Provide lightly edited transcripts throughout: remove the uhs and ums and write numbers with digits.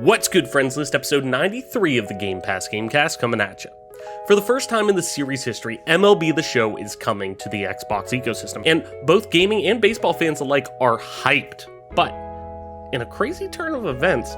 What's good, friends list, episode 93 of the Gamecast coming at you. For the first time in the series history, MLB The Show is coming to the Xbox ecosystem, and both gaming and baseball fans alike are hyped. But, in a crazy turn of events,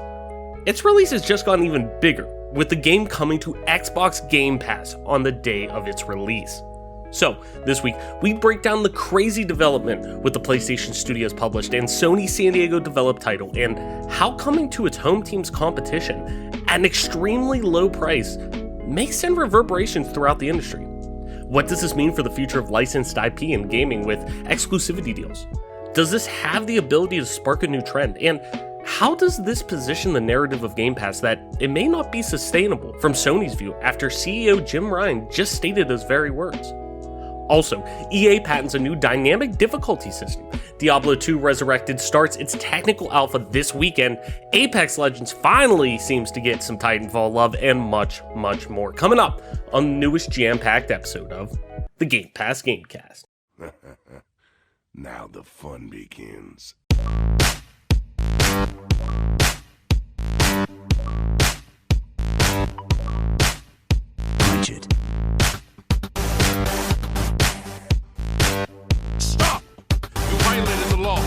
its release has just gotten even bigger, with the game coming to Xbox Game Pass on the day of its release. So, this week, we break down the crazy development with the PlayStation Studios published and Sony San Diego developed title, and how coming to its home team's competition at an extremely low price may send reverberations throughout the industry. What does this mean for the future of licensed IP in gaming with exclusivity deals? Does this have the ability to spark a new trend? And how does this position the narrative of Game Pass that it may not be sustainable from Sony's view after CEO Jim Ryan just stated those very words? Also, EA patents a new dynamic difficulty system. Diablo 2 Resurrected starts its technical alpha this weekend. Apex Legends finally seems to get some Titanfall love, and much, much more coming up on the newest jam-packed episode of the Game Pass Gamecast. Now the fun begins. Rigid. Stop! You violated the law.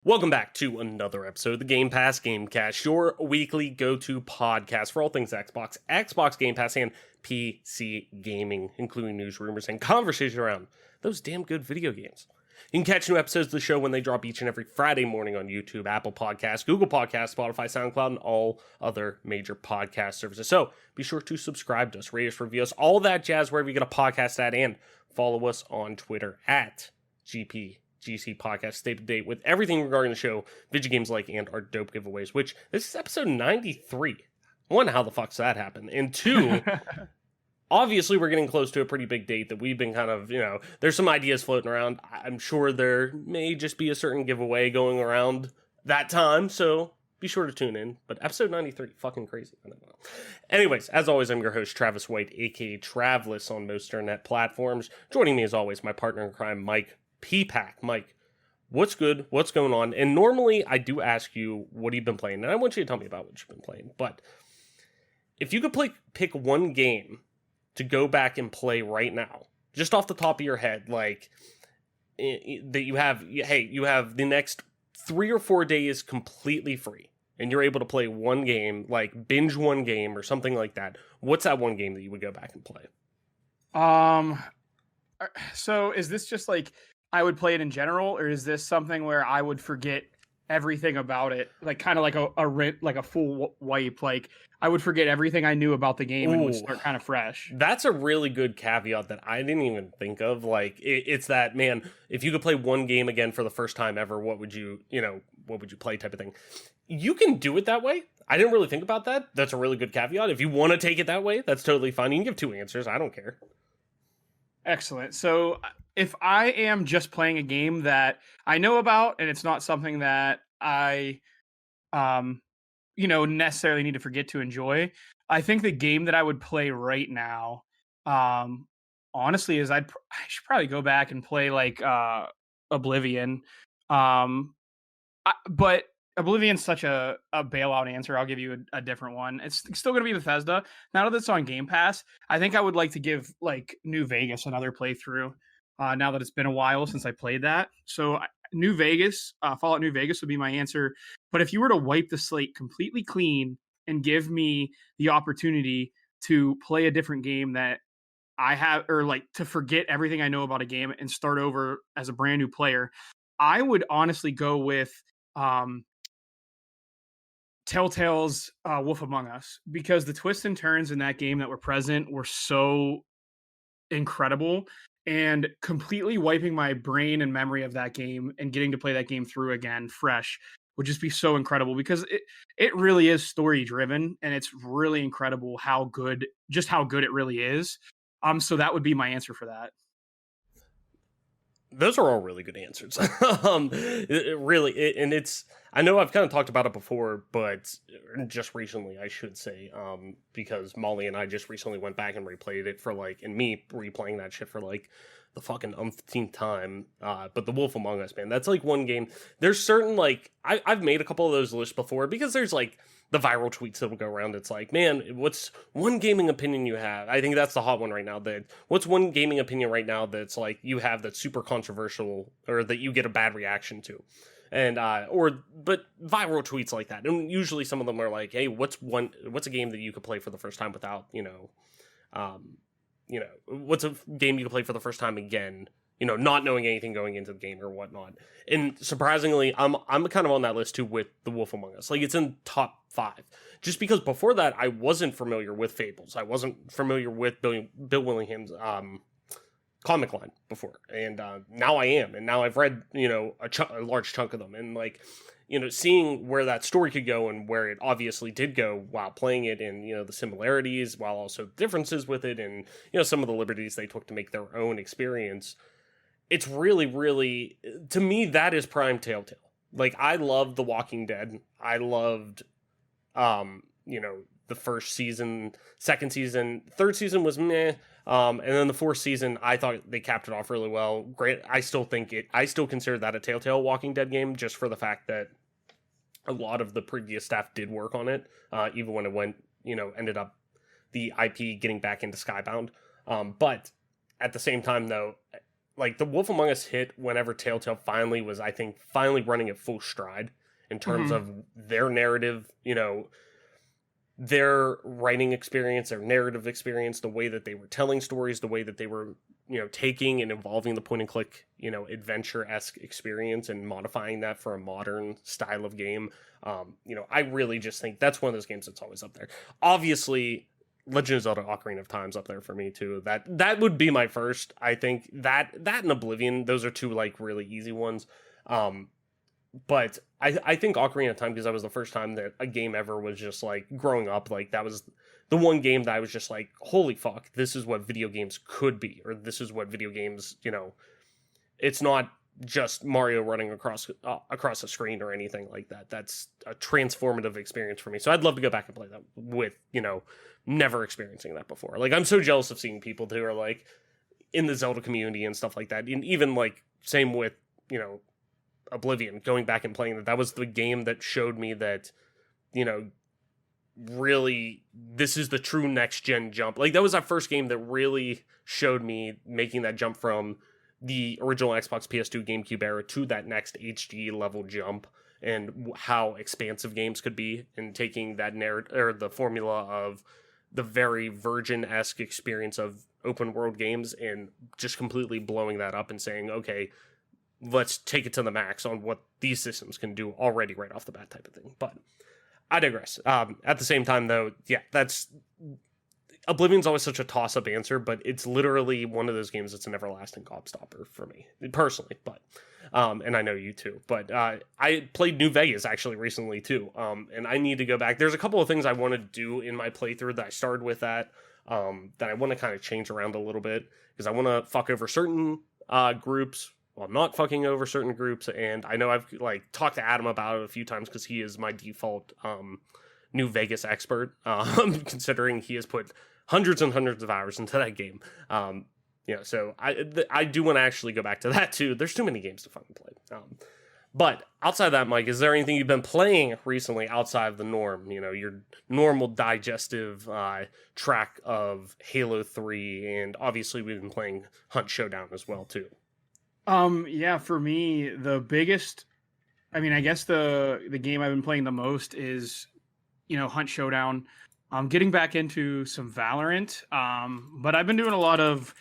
Welcome back to another episode of the Game Pass Gamecast, your weekly go-to podcast for all things Xbox, Xbox Game Pass, and PC gaming, including news, rumors, and conversation around those damn good video games. You can catch new episodes of the show when they drop each and every Friday morning on YouTube, Apple Podcasts, Google Podcasts, Spotify, SoundCloud, and all other major podcast services. So be sure to subscribe to us, rate us, review us, all that jazz wherever you get a podcast at, and follow us on Twitter at GC Podcast. Stay up to date with everything regarding the show, video games like, and our dope giveaways, which this is episode 93. One, how the fuck's that happen? And two, obviously we're getting close to a pretty big date that we've been kind of, there's some ideas floating around. I'm sure there may just be a certain giveaway going around that time, so be sure to tune in. But episode 93, fucking crazy. I don't know. Anyways, as always, I'm your host, Travis White, aka Travlis on most internet platforms. Joining me as always, my partner in crime, Mike P-Pack. Mike, what's good? What's going on? And normally I do ask you, what have you been playing? And I want you to tell me about what you've been playing. But if you could pick one game to go back and play right now, just off the top of your head, like that you have the next 3 or 4 days completely free, and you're able to play one game, like binge one game or something like that, what's that one game that you would go back and play? So is this just like I would play it in general, or is this something where I would forget everything about it, like kind of like a full wipe? Like I would forget everything I knew about the game and would start kind of fresh. That's a really good caveat that I didn't even think of. Like it's that, man, if you could play one game again for the first time ever, what would you play type of thing. You can do it that way. I didn't really think about that. That's a really good caveat. If you want to take it that way, that's totally fine. You can give 2 answers. I don't care. Excellent. So if I am just playing a game that I know about and it's not something that I, necessarily need to forget to enjoy, I think the game that I would play right now, honestly, is I should probably go back and play like Oblivion. But Oblivion's such a bailout answer. I'll give you a different one. It's still going to be Bethesda. Now that it's on Game Pass, I think I would like to give like New Vegas another playthrough. Now that it's been a while since I played that. So New Vegas, Fallout New Vegas would be my answer. But if you were to wipe the slate completely clean and give me the opportunity to play a different game that I have, or like to forget everything I know about a game and start over as a brand new player, I would honestly go with Telltale's Wolf Among Us, because the twists and turns in that game that were present were so incredible, and completely wiping my brain and memory of that game and getting to play that game through again fresh would just be so incredible, because it really is story driven, and it's really incredible how good it really is. So that would be my answer for that. Those are all really good answers. And it's, I know I've kind of talked about it before, but just recently, I should say, because Molly and I just recently went back and replayed it for like, and me replaying that shit for like the fucking umpteenth time. But The Wolf Among Us, man, that's like one game. There's certain like, I've made a couple of those lists before because there's like the viral tweets that will go around. It's like, man, what's one gaming opinion you have? I think that's the hot one right now. That what's one gaming opinion right now that's like you have that's super controversial or that you get a bad reaction to, and but viral tweets like that. And usually some of them are like, hey, what's a game that you could play for the first time without what's a game you could play for the first time again, not knowing anything going into the game or whatnot. And surprisingly, I'm kind of on that list too with The Wolf Among Us. Like, it's in top 5. Just because before that, I wasn't familiar with Fables. I wasn't familiar with Bill Willingham's comic line before. And now I am. And now I've read, a large chunk of them. And, like, seeing where that story could go and where it obviously did go while playing it, and, the similarities while also differences with it, and, some of the liberties they took to make their own experience. It's really, really, to me, that is prime Telltale. Like, I loved The Walking Dead. I loved, the first season, second season, third season was meh. And then the fourth season, I thought they capped it off really well. Great. I still consider that a Telltale Walking Dead game, just for the fact that a lot of the previous staff did work on it, even when it went, ended up the IP getting back into Skybound. But at the same time, though, like, The Wolf Among Us hit whenever Telltale finally was, I think, running at full stride in terms of their narrative, their writing experience, their narrative experience, the way that they were telling stories, the way that they were, taking and evolving the point and click, adventure-esque experience and modifying that for a modern style of game. I really just think that's one of those games that's always up there. Obviously, Legend of Zelda Ocarina of Time's up there for me too. That would be my first. I think that and Oblivion, those are two like really easy ones. But I think Ocarina of Time, because that was the first time that a game ever was just like growing up, like that was the one game that I was just like, holy fuck, this is what video games could be, or this is what video games, it's not just Mario running across a screen or anything like that. That's a transformative experience for me. So I'd love to go back and play that with, never experiencing that before. Like, I'm so jealous of seeing people who are like in the Zelda community and stuff like that. And even like same with, Oblivion, going back and playing that was the game that showed me that, really this is the true next gen jump. Like, that was that first game that really showed me making that jump from the original Xbox, PS2, GameCube era to that next HD level jump, and how expansive games could be, and taking that narrative or the formula of the very Virgin-esque experience of open world games and just completely blowing that up and saying, okay, let's take it to the max on what these systems can do already right off the bat, type of thing. But I digress. At the same time, though, yeah, that's Oblivion's always such a toss-up answer, but it's literally one of those games that's an everlasting gobstopper for me personally. But and I know you too. But I played New Vegas actually recently too, and I need to go back. There's a couple of things I want to do in my playthrough that I started with that I want to kind of change around a little bit, because I want to fuck over certain groups while not fucking over certain groups. And I know I've like talked to Adam about it a few times, because he is my default New Vegas expert, considering he has put hundreds and hundreds of hours into that game. So I do want to actually go back to that too. There's too many games to fucking play. But outside of that, Mike, is there anything you've been playing recently outside of the norm? Your normal digestive track of Halo 3, and obviously we've been playing Hunt Showdown as well too. Yeah, for me, the biggest, I guess the game I've been playing the most is, Hunt Showdown. I'm getting back into some Valorant, but I've been doing a lot of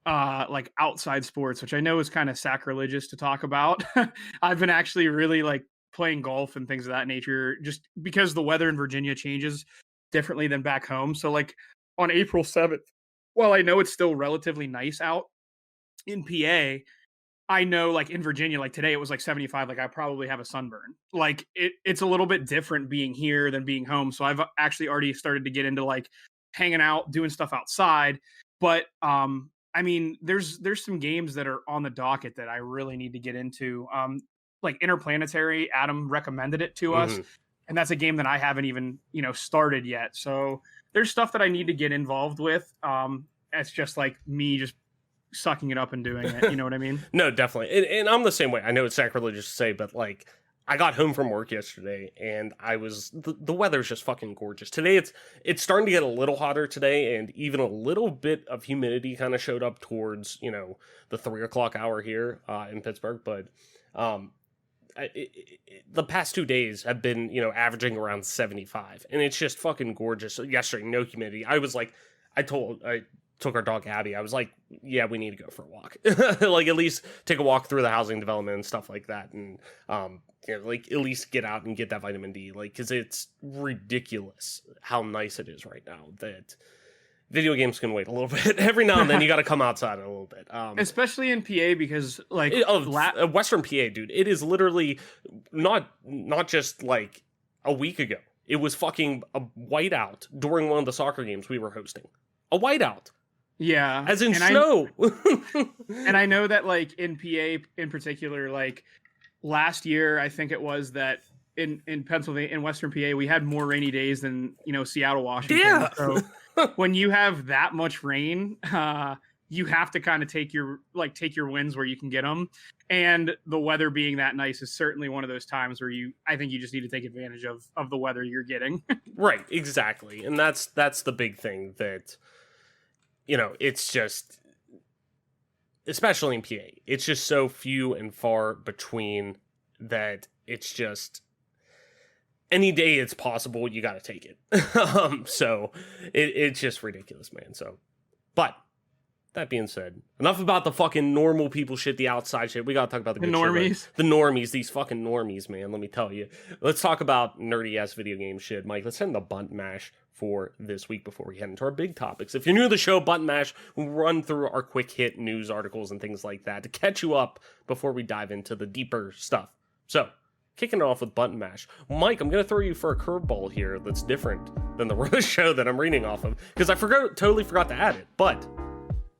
like outside sports, which I know is kind of sacrilegious to talk about. I've been actually really like playing golf and things of that nature, just because the weather in Virginia changes differently than back home. So like on April 7th, while I know it's still relatively nice out in PA, I know like in Virginia, like today it was like 75, like I probably have a sunburn. Like it's a little bit different being here than being home. So I've actually already started to get into like hanging out, doing stuff outside. But I mean, there's some games that are on the docket that I really need to get into. Like Interplanetary, Adam recommended it to us, Mhm. and that's a game that I haven't even started yet. So there's stuff that I need to get involved with. It's just like me just sucking it up and doing it. You know what I mean? No, definitely. And I'm the same way. I know it's sacrilegious to say, but like I got home from work yesterday and the weather's just fucking gorgeous. Today it's starting to get a little hotter today, and even a little bit of humidity kind of showed up towards, the 3 o'clock hour here in Pittsburgh. But the past 2 days have been, averaging around 75, and it's just fucking gorgeous. Yesterday, no humidity. I took our dog Abby. I was like, yeah, we need to go for a walk. Like at least take a walk through the housing development and stuff like that. And, like at least get out and get that vitamin D, like, cause it's ridiculous how nice it is right now that video games can wait a little bit. Every now and then you got to come outside a little bit. Especially in PA because like Western PA, dude, it is literally not just like a week ago. It was fucking a whiteout during one of the soccer games we were hosting. A whiteout. Yeah. As in snow. And I know that like in PA in particular, like last year, I think it was that in Pennsylvania, in Western PA, we had more rainy days than, Seattle, Washington. Yeah. So when you have that much rain, you have to kind of take your wins where you can get them. And the weather being that nice is certainly one of those times where I think you just need to take advantage of the weather you're getting. Right. Exactly. And that's the big thing that, it's just, especially in PA, it's just so few and far between that it's just any day it's possible, you got to take it. So it's just ridiculous, man. So, but that being said, enough about the fucking normal people shit, the outside shit. We got to talk about the good normies. Shit, the normies, these fucking normies, man. Let me tell you. Let's talk about nerdy ass video game shit. Mike, let's send the button mash for this week before we head into our big topics. If you're new to the show, Button Mash, we'll run through our quick hit news articles and things like that to catch you up before we dive into the deeper stuff. So, kicking it off with Button Mash. Mike, I'm going to throw you for a curveball here that's different than the show that I'm reading off of, because I totally forgot to add it, but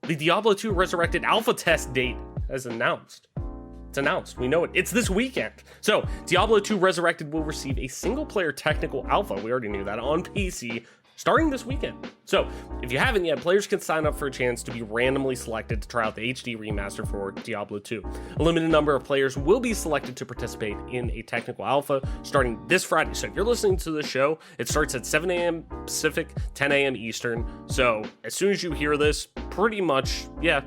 the Diablo 2 Resurrected alpha test date has announced. It's announced. We know it. It's this weekend. So, Diablo 2 Resurrected will receive a single-player technical alpha. We already knew that, on PC starting this weekend. So, if you haven't yet, players can sign up for a chance to be randomly selected to try out the HD remaster for Diablo 2. A limited number of players will be selected to participate in a technical alpha starting this Friday. So, if you're listening to the show, it starts at 7 a.m. Pacific, 10 a.m. Eastern. So, as soon as you hear this, pretty much, yeah,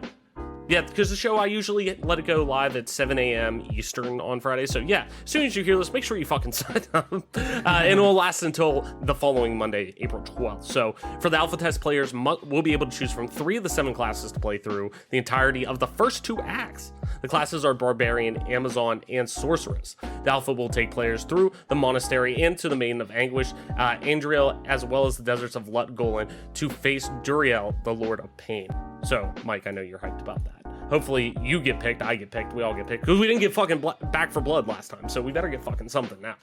because the show, I usually let it go live at 7 a.m. Eastern on Friday. So yeah, as soon as you hear this, make sure you fucking sign up. And it will last until the following Monday, April 12th. So for the alpha test, players will be able to choose from 3 of the 7 classes to play through the entirety of the first 2 acts. The classes are Barbarian, Amazon, and Sorceress. The alpha will take players through the monastery and to the Maiden of Anguish, Andriel, as well as the deserts of Lut Golan to face Duriel, the Lord of Pain. So, Mike, I know you're hyped about that. Hopefully you get picked, I get picked, we all get picked, because we didn't get fucking Back for Blood last time, so we better get fucking something now.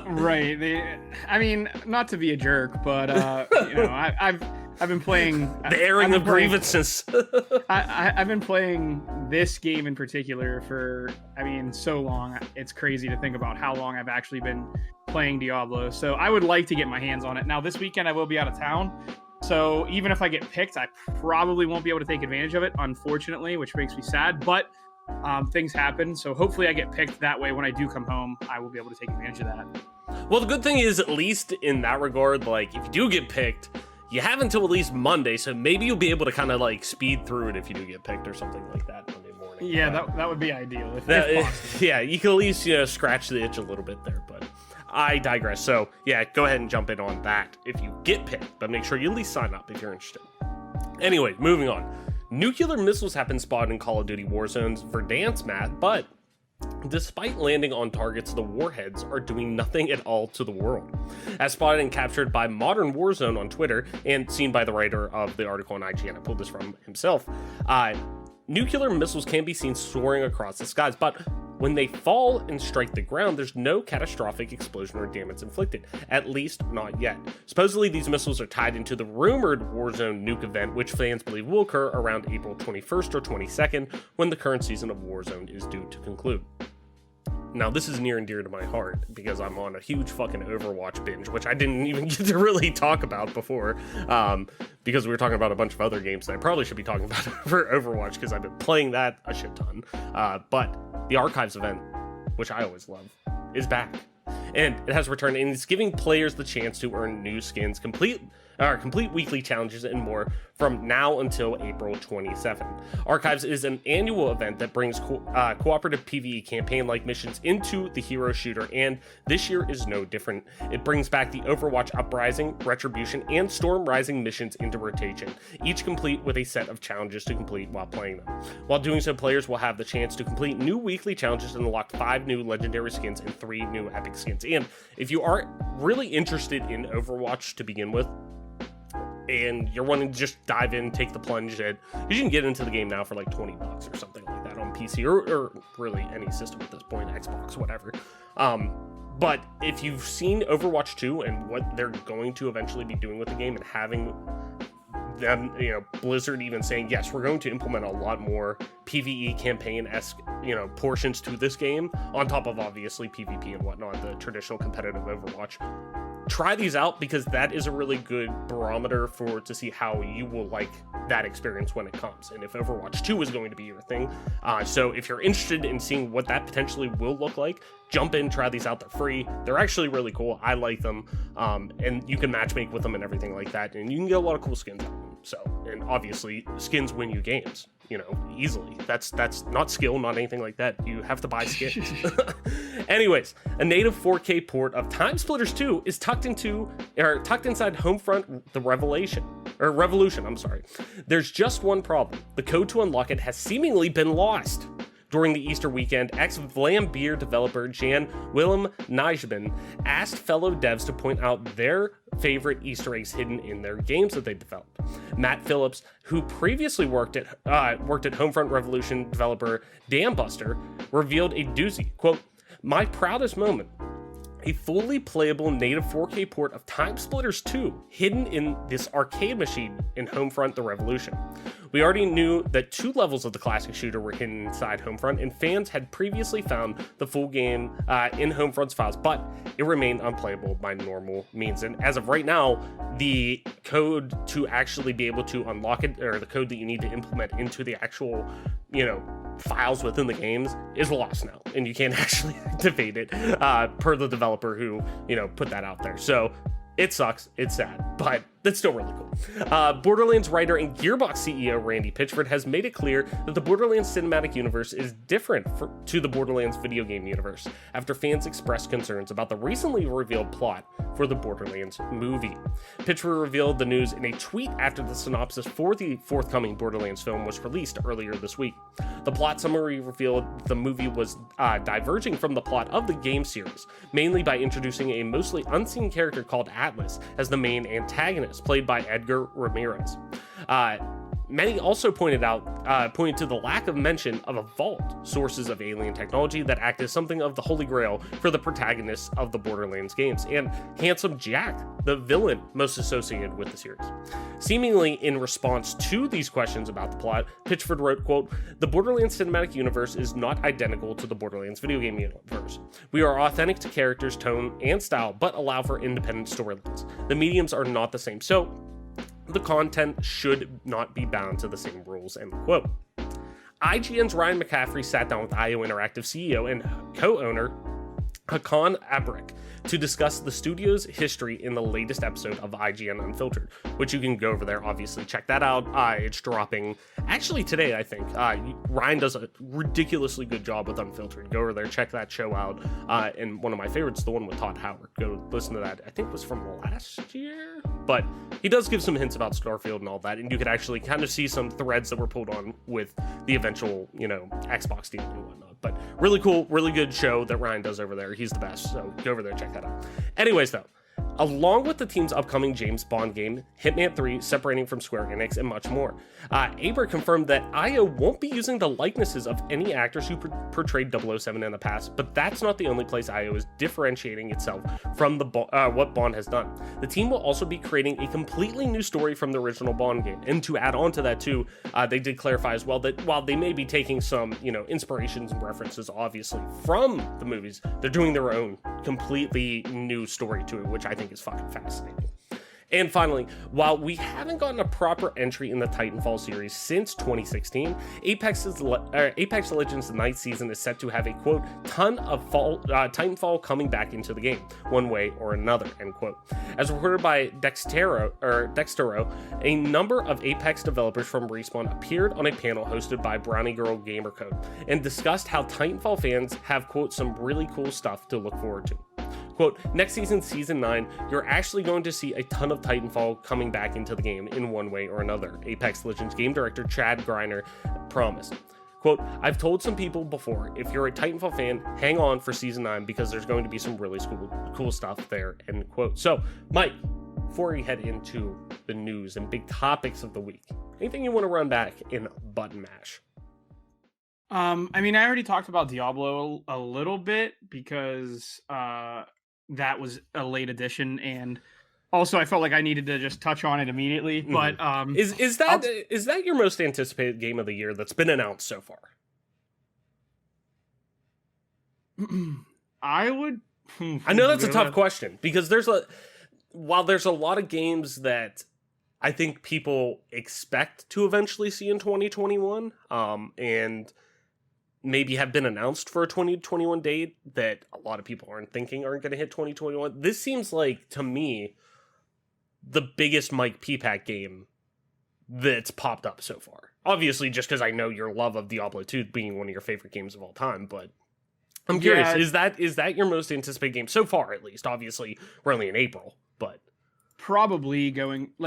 Right. I mean, not to be a jerk, but I've been playing the airing of grievances. I've been playing this game in particular for, so long. It's crazy to think about how long I've actually been playing Diablo. So I would like to get my hands on it. Now this weekend I will be out of town. So even if I get picked, I probably won't be able to take advantage of it, unfortunately, which makes me sad. But things happen. So hopefully I get picked that way. When I do come home, I will be able to take advantage of that. Well, the good thing is, at least in that regard, like if you do get picked, you have until at least Monday. So maybe you'll be able to kind of like speed through it if you do get picked or something like that Monday morning. Yeah, that would be ideal. If possible. Yeah, you can at least, scratch the itch a little bit there, but I digress. So yeah, go ahead and jump in on that if you get picked, but make sure you at least sign up if you're interested. Anyway, moving on. Nuclear missiles have been spotted in Call of Duty Warzone's Verdansk map, but despite landing on targets, the warheads are doing nothing at all to the world. As spotted and captured by Modern Warzone on Twitter, and seen by the writer of the article on IGN, I pulled this from himself, nuclear missiles can be seen soaring across the skies, but When they fall and strike the ground, there's no catastrophic explosion or damage inflicted, at least not yet. Supposedly, these missiles are tied into the rumored Warzone nuke event, which fans believe will occur around April 21st or 22nd, when the current season of Warzone is due to conclude. Now, this is near and dear to my heart because I'm on a huge fucking Overwatch binge, which I didn't even get to really talk about before, because we were talking about a bunch of other games that I probably should be talking about for Overwatch because I've been playing that a shit ton. But the Archives event, which I always love, is back. And it has returned, and it's giving players the chance to earn new skins, complete weekly challenges, and more from now until April 27. Archives is an annual event that brings cooperative PvE campaign-like missions into the hero shooter, and this year is no different. It brings back the Overwatch Uprising, Retribution, and Storm Rising missions into rotation, each complete with a set of challenges to complete while playing them. While doing so, players will have the chance to complete new weekly challenges and unlock 5 new legendary skins and 3 new epic skins. And if you are really interested in Overwatch to begin with, and you're wanting to just dive in, take the plunge, and you can get into the game now for like $20 or something like that on PC or really any system at this point, Xbox, whatever. But if you've seen Overwatch 2 and what they're going to eventually be doing with the game, and having them, Blizzard even saying, yes, we're going to implement a lot more PvE campaign-esque, portions to this game, on top of obviously PvP and whatnot, the traditional competitive Overwatch. Try these out because that is a really good barometer to see how you will like that experience when it comes, and if Overwatch 2 is going to be your thing. So if you're interested in seeing what that potentially will look like, jump in, try these out. They're free. They're actually really cool. I like them, and you can matchmake with them and everything like that, and you can get a lot of cool skins out of them. So, and obviously skins win you games, easily. That's not skill, not anything like that. You have to buy skins. Anyways, a native 4K port of Time Splitters 2 is tucked inside Homefront the Revolution. There's just one problem. The code to unlock it has seemingly been lost. During the Easter weekend, ex-Vlambeer developer Jan Willem Nijman asked fellow devs to point out their favorite Easter eggs hidden in their games that they developed. Matt Phillips, who previously worked at Homefront Revolution developer Dambuster, revealed a doozy. Quote, "My proudest moment, a fully playable native 4K port of Time Splitters 2 hidden in this arcade machine in Homefront the Revolution. We already knew that 2 levels of the classic shooter were hidden inside Homefront, and fans had previously found the full game in Homefront's files, but it remained unplayable by normal means. And as of right now, the code to actually be able to unlock it, or the code that you need to implement into the actual, files within the games, is lost now, and you can't actually activate it, per the developer who, put that out there. So it sucks, it's sad, but that's still really cool. Borderlands writer and Gearbox CEO Randy Pitchford has made it clear that the Borderlands cinematic universe is different to the Borderlands video game universe, after fans expressed concerns about the recently revealed plot for the Borderlands movie. Pitchford revealed the news in a tweet after the synopsis for the forthcoming Borderlands film was released earlier this week. The plot summary revealed the movie was diverging from the plot of the game series, mainly by introducing a mostly unseen character called Atlas as the main antagonist, played by Edgar Ramirez. Many also pointed to the lack of mention of a vault, sources of alien technology that act as something of the holy grail for the protagonists of the Borderlands games, and Handsome Jack, the villain most associated with the series. Seemingly in response to these questions about the plot, Pitchford wrote, quote, "The Borderlands cinematic universe is not identical to the Borderlands video game universe. We are authentic to characters, tone, and style, but allow for independent storylines. The mediums are not the same, so the content should not be bound to the same rules," end quote. IGN's Ryan McCaffrey sat down with IO Interactive CEO and co-owner Hakan Abrick to discuss the studio's history in the latest episode of IGN Unfiltered, which you can go over there, obviously. Check that out. It's dropping actually today, I think. Ryan does a ridiculously good job with Unfiltered. Go over there, check that show out. And one of my favorites, the one with Todd Howard. Go listen to that. I think it was from last year, but he does give some hints about Starfield and all that, and you could actually kind of see some threads that were pulled on with the eventual, Xbox deal and whatnot. But really cool, really good show that Ryan does over there. He's the best, so go over there, check that out. Anyways, though, along with the team's upcoming James Bond game, Hitman 3, separating from Square Enix, and much more. Aber confirmed that IO won't be using the likenesses of any actors who portrayed 007 in the past, but that's not the only place IO is differentiating itself from what Bond has done. The team will also be creating a completely new story from the original Bond game, and to add on to that too, they did clarify as well that while they may be taking some, inspirations and references, obviously, from the movies, they're doing their own completely new story to it, which I think is fucking fascinating. And finally, while we haven't gotten a proper entry in the Titanfall series since 2016, Apex Legends Night Season is set to have a, quote, ton of Titanfall coming back into the game, one way or another, end quote. As reported by Dextero, a number of Apex developers from Respawn appeared on a panel hosted by Brownie Girl Gamercode and discussed how Titanfall fans have, quote, some really cool stuff to look forward to. Quote, next season, Season 9, you're actually going to see a ton of Titanfall coming back into the game in one way or another, Apex Legends game director Chad Greiner promised. Quote, I've told some people before, if you're a Titanfall fan, hang on for Season 9 because there's going to be some really cool stuff there, end quote. So, Mike, before we head into the news and big topics of the week, anything you want to run back in Button Mash? I already talked about Diablo a little bit because that was a late addition, and also I felt like I needed to just touch on it immediately. But is that your most anticipated game of the year that's been announced so far? I would. I know that's a tough question because while there's a lot of games that I think people expect to eventually see in 2021, and maybe have been announced for a 2021 date that a lot of people aren't going to hit 2021. This seems like, to me, the biggest Mike Peapack game that's popped up so far. Obviously, just because I know your love of Diablo 2 being one of your favorite games of all time, but I'm curious, is that your most anticipated game so far, at least? Obviously, we're only in April, but... Probably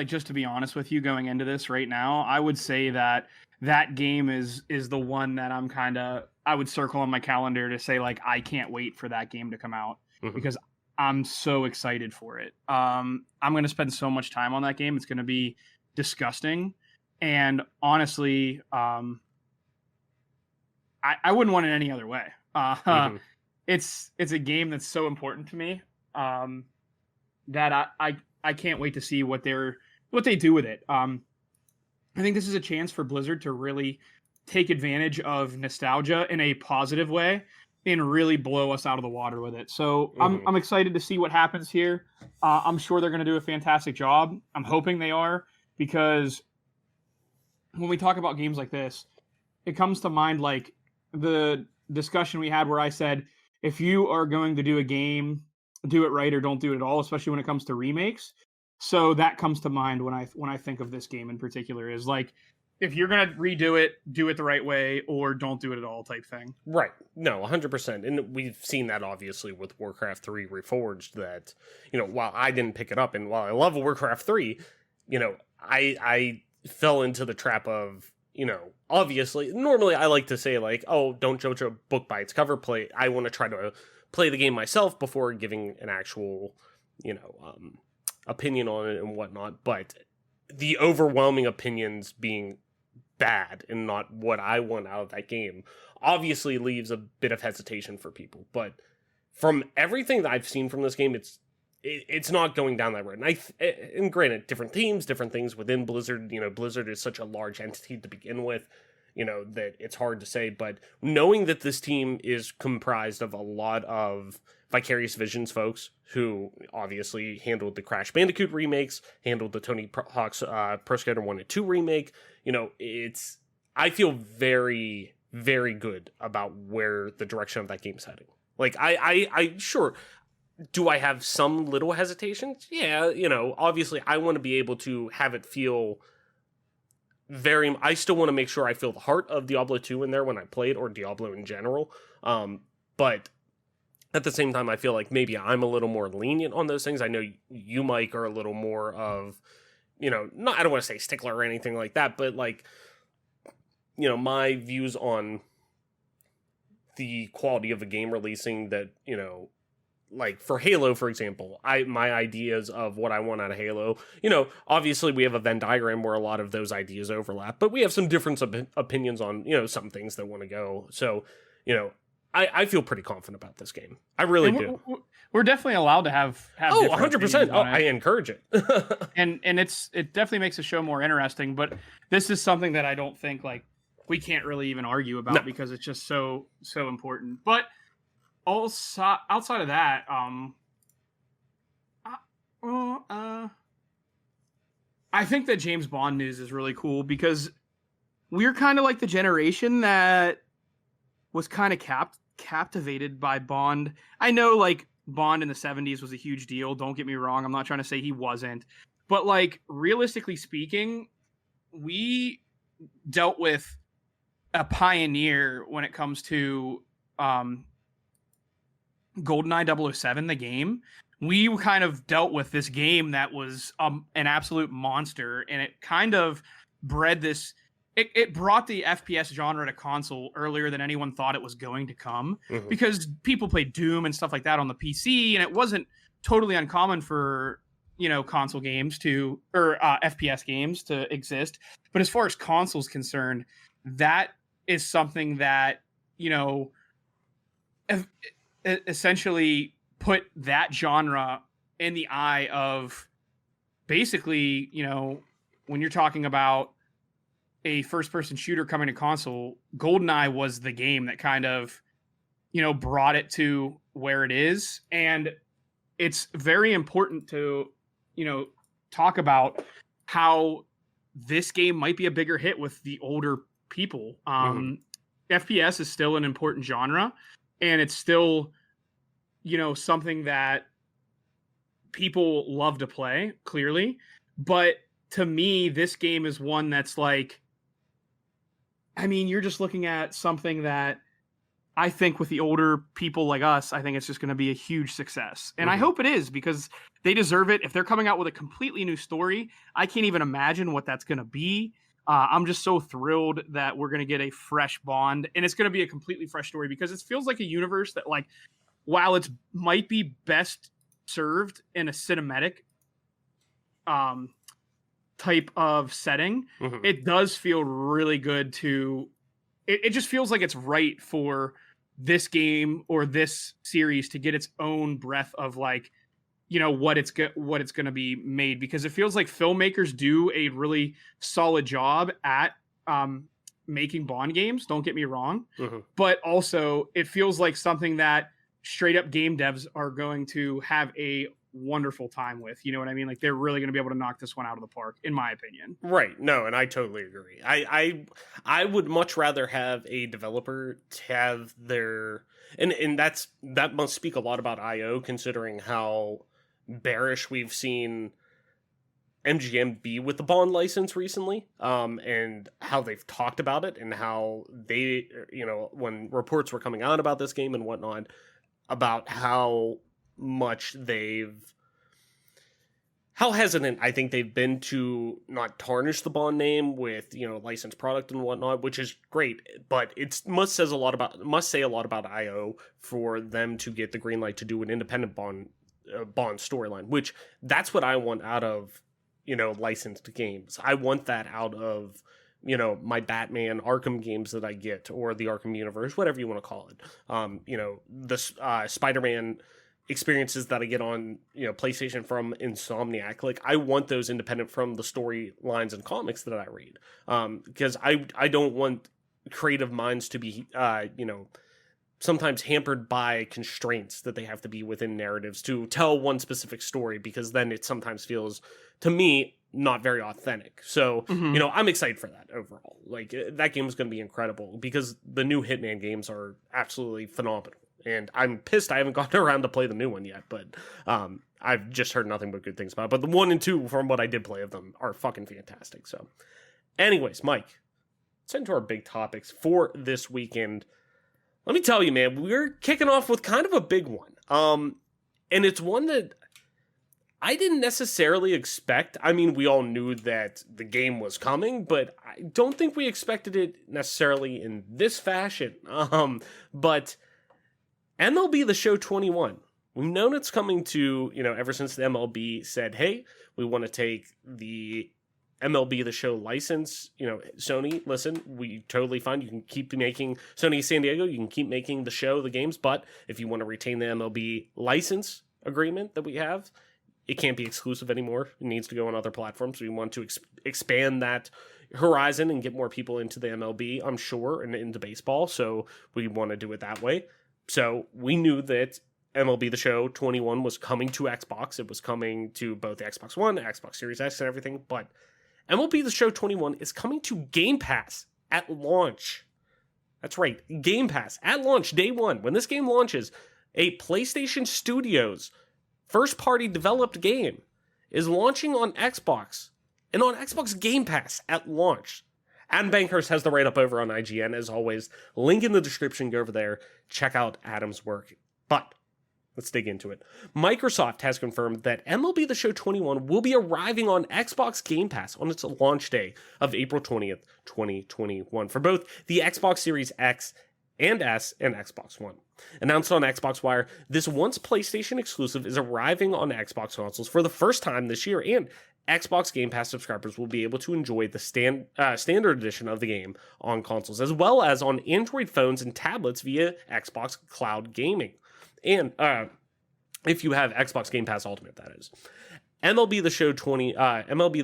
just to be honest with you, going into this right now, I would say that game is the one that I would circle on my calendar to say, like, I can't wait for that game to come out because I'm so excited for it. I'm going to spend so much time on that game. It's going to be disgusting. And honestly, I wouldn't want it any other way. It's a game that's so important to me that I can't wait to see what they do with it. I think this is a chance for Blizzard to really take advantage of nostalgia in a positive way and really blow us out of the water with it. So I'm excited to see what happens here. I'm sure they're going to do a fantastic job. I'm hoping they are, because when we talk about games like this, it comes to mind like the discussion we had where I said, if you are going to do a game, do it right or don't do it at all, especially when it comes to remakes. So that comes to mind when I think of this game in particular, is like, if you're going to redo it, do it the right way or don't do it at all type thing. Right. No, 100%. And we've seen that obviously with Warcraft 3 Reforged, that, while I didn't pick it up and while I love Warcraft 3, I fell into the trap of, obviously, normally I like to say like, oh, don't judge a book by its cover. I want to try to play the game myself before giving an actual, opinion on it and whatnot, but the overwhelming opinions being bad and not what I want out of that game obviously leaves a bit of hesitation for people. But from everything that I've seen from this game, it's not going down that road. And granted, different teams, different things within Blizzard. Blizzard is such a large entity to begin with, that it's hard to say. But knowing that this team is comprised of a lot of Vicarious Visions folks who obviously handled the Crash Bandicoot remakes, handled the Tony Hawk's Pro Skater 1 and 2 remake, I feel very, very good about where the direction of that game is heading. Like, I sure, do I have some little hesitations? Yeah, obviously I want to be able to have it feel I still want to make sure I feel the heart of Diablo 2 in there when I play it, or Diablo in general. But at the same time, I feel like maybe I'm a little more lenient on those things. I know you, Mike, are a little more of, I don't want to say stickler or anything like that, but like, my views on the quality of a game releasing that, like for Halo, for example, my ideas of what I want out of Halo, you know, obviously we have a Venn diagram where a lot of those ideas overlap, but we have some different opinions on, you know, some things that want to go. So, you know, I feel pretty confident about this game. I really do. We're definitely allowed to have 100%. Oh, I encourage it. and it definitely makes the show more interesting, but this is something that I don't think like we can't really even argue about because it's just so important. But also outside of that, I think that James Bond news is really cool because we're kind of like the generation that was kind of captivated by Bond. I know like Bond in the 70s was a huge deal. Don't get me wrong. I'm not trying to say he wasn't. But like realistically speaking, we dealt with a pioneer when it comes to GoldenEye 007, the game. We kind of dealt with this game that was an absolute monster, and it kind of bred this. It brought the FPS genre to console earlier than anyone thought it was going to come, because people played Doom and stuff like that on the PC, and it wasn't totally uncommon for, you know, console games to, or FPS games to exist. But as far as consoles concerned, that is something that, you know, essentially put that genre in the eye of basically, you know, when you're talking about a first-person shooter coming to console, GoldenEye was the game that kind of, you know, brought it to where it is. And it's very important to, you know, talk about how this game might be a bigger hit with the older people. FPS is still an important genre, and it's still, you know, something that people love to play, clearly. But to me, this game is one that's like, I mean, you're just looking at something that I think with the older people like us, I think it's just going to be a huge success. And I hope it is, because they deserve it. If they're coming out with a completely new story, I can't even imagine what that's going to be. I'm just so thrilled that we're going to get a fresh Bond, and it's going to be a completely fresh story, because it feels like a universe that, like, while it might be best served in a cinematic type of setting, it does feel really good to, it just feels like it's right for this game or this series to get its own breath of, like, you know, what it's going to be made, because it feels like filmmakers do a really solid job at making Bond games, don't get me wrong, but also it feels like something that straight up game devs are going to have a wonderful time with. You know what I mean? Like, they're really going to be able to knock this one out of the park, in my opinion. Right. No, and I totally agree. I would much rather have a developer to have their, and that must speak a lot about IO, considering how bearish we've seen MGM be with the Bond license recently, and how they've talked about it, and how they, you know, when reports were coming out about this game and whatnot, about how much how hesitant I think they've been to not tarnish the Bond name with, you know, licensed product and whatnot, which is great, but it must say a lot about IO for them to get the green light to do an independent Bond storyline, which that's what I want out of, you know, licensed games. I want that out of, you know, my Batman Arkham games that I get, or the Arkham universe, whatever you want to call it. You know, the Spider-Man experiences that I get on, you know, PlayStation from Insomniac. Like, I want those independent from the storylines and comics that I read. Because I don't want creative minds to be, you know, sometimes hampered by constraints that they have to be within narratives to tell one specific story, because then it sometimes feels, to me, not very authentic. So, you know, I'm excited for that overall. Like, that game is going to be incredible, because the new Hitman games are absolutely phenomenal. And I'm pissed I haven't gotten around to play the new one yet, but I've just heard nothing but good things about it. But the 1 and 2, from what I did play of them, are fucking fantastic. So, anyways, Mike, let's into our big topics for this weekend. Let me tell you, man, we're kicking off with kind of a big one. And it's one that I didn't necessarily expect. I mean, we all knew that the game was coming, but I don't think we expected it necessarily in this fashion. But MLB The Show 21 we've known it's coming to, ever since the MLB said, hey, we want to take the MLB The Show license. Sony, listen, we totally fine. You can keep making Sony San Diego. You can keep making the show, the games. But if you want to retain the MLB license agreement that we have, it can't be exclusive anymore. It needs to go on other platforms. We want to expand that horizon and get more people into the MLB, I'm sure, and into baseball. So we want to do it that way. So we knew that MLB The Show 21 was coming to Xbox. It was coming to both the Xbox One, Xbox Series X, and everything. But MLB The Show 21 is coming to Game Pass at launch. That's right, Game Pass at launch, day one. When this game launches, a PlayStation Studios first-party developed game is launching on Xbox and on Xbox Game Pass at launch. Adam Bankhurst has the write-up over on IGN, as always. Link in the description. Go over there. Check out Adam's work. But let's dig into it. Microsoft has confirmed that MLB The Show 21 will be arriving on Xbox Game Pass on its launch day of April 20th, 2021 for both the Xbox Series X and S and Xbox One. Announced on Xbox Wire, this once PlayStation exclusive is arriving on Xbox consoles for the first time this year, and Xbox Game Pass subscribers will be able to enjoy the standard edition of the game on consoles, as well as on Android phones and tablets via Xbox Cloud Gaming. And if you have Xbox Game Pass Ultimate, that is. MLB The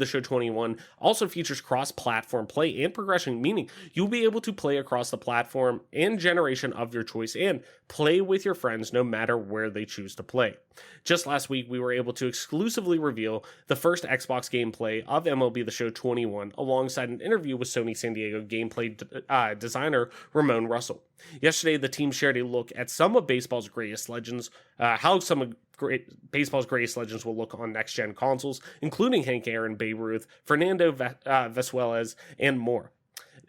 Show 21 also features cross-platform play and progression, meaning you'll be able to play across the platform and generation of your choice and play with your friends no matter where they choose to play. Just last week, we were able to exclusively reveal the first Xbox gameplay of MLB The Show 21 alongside an interview with Sony San Diego gameplay designer Ramon Russell. Yesterday, the team shared a look at some of baseball's greatest legends, baseball's greatest legends will look on next-gen consoles, including Hank Aaron, Babe Ruth, Fernando Vasquez, and more.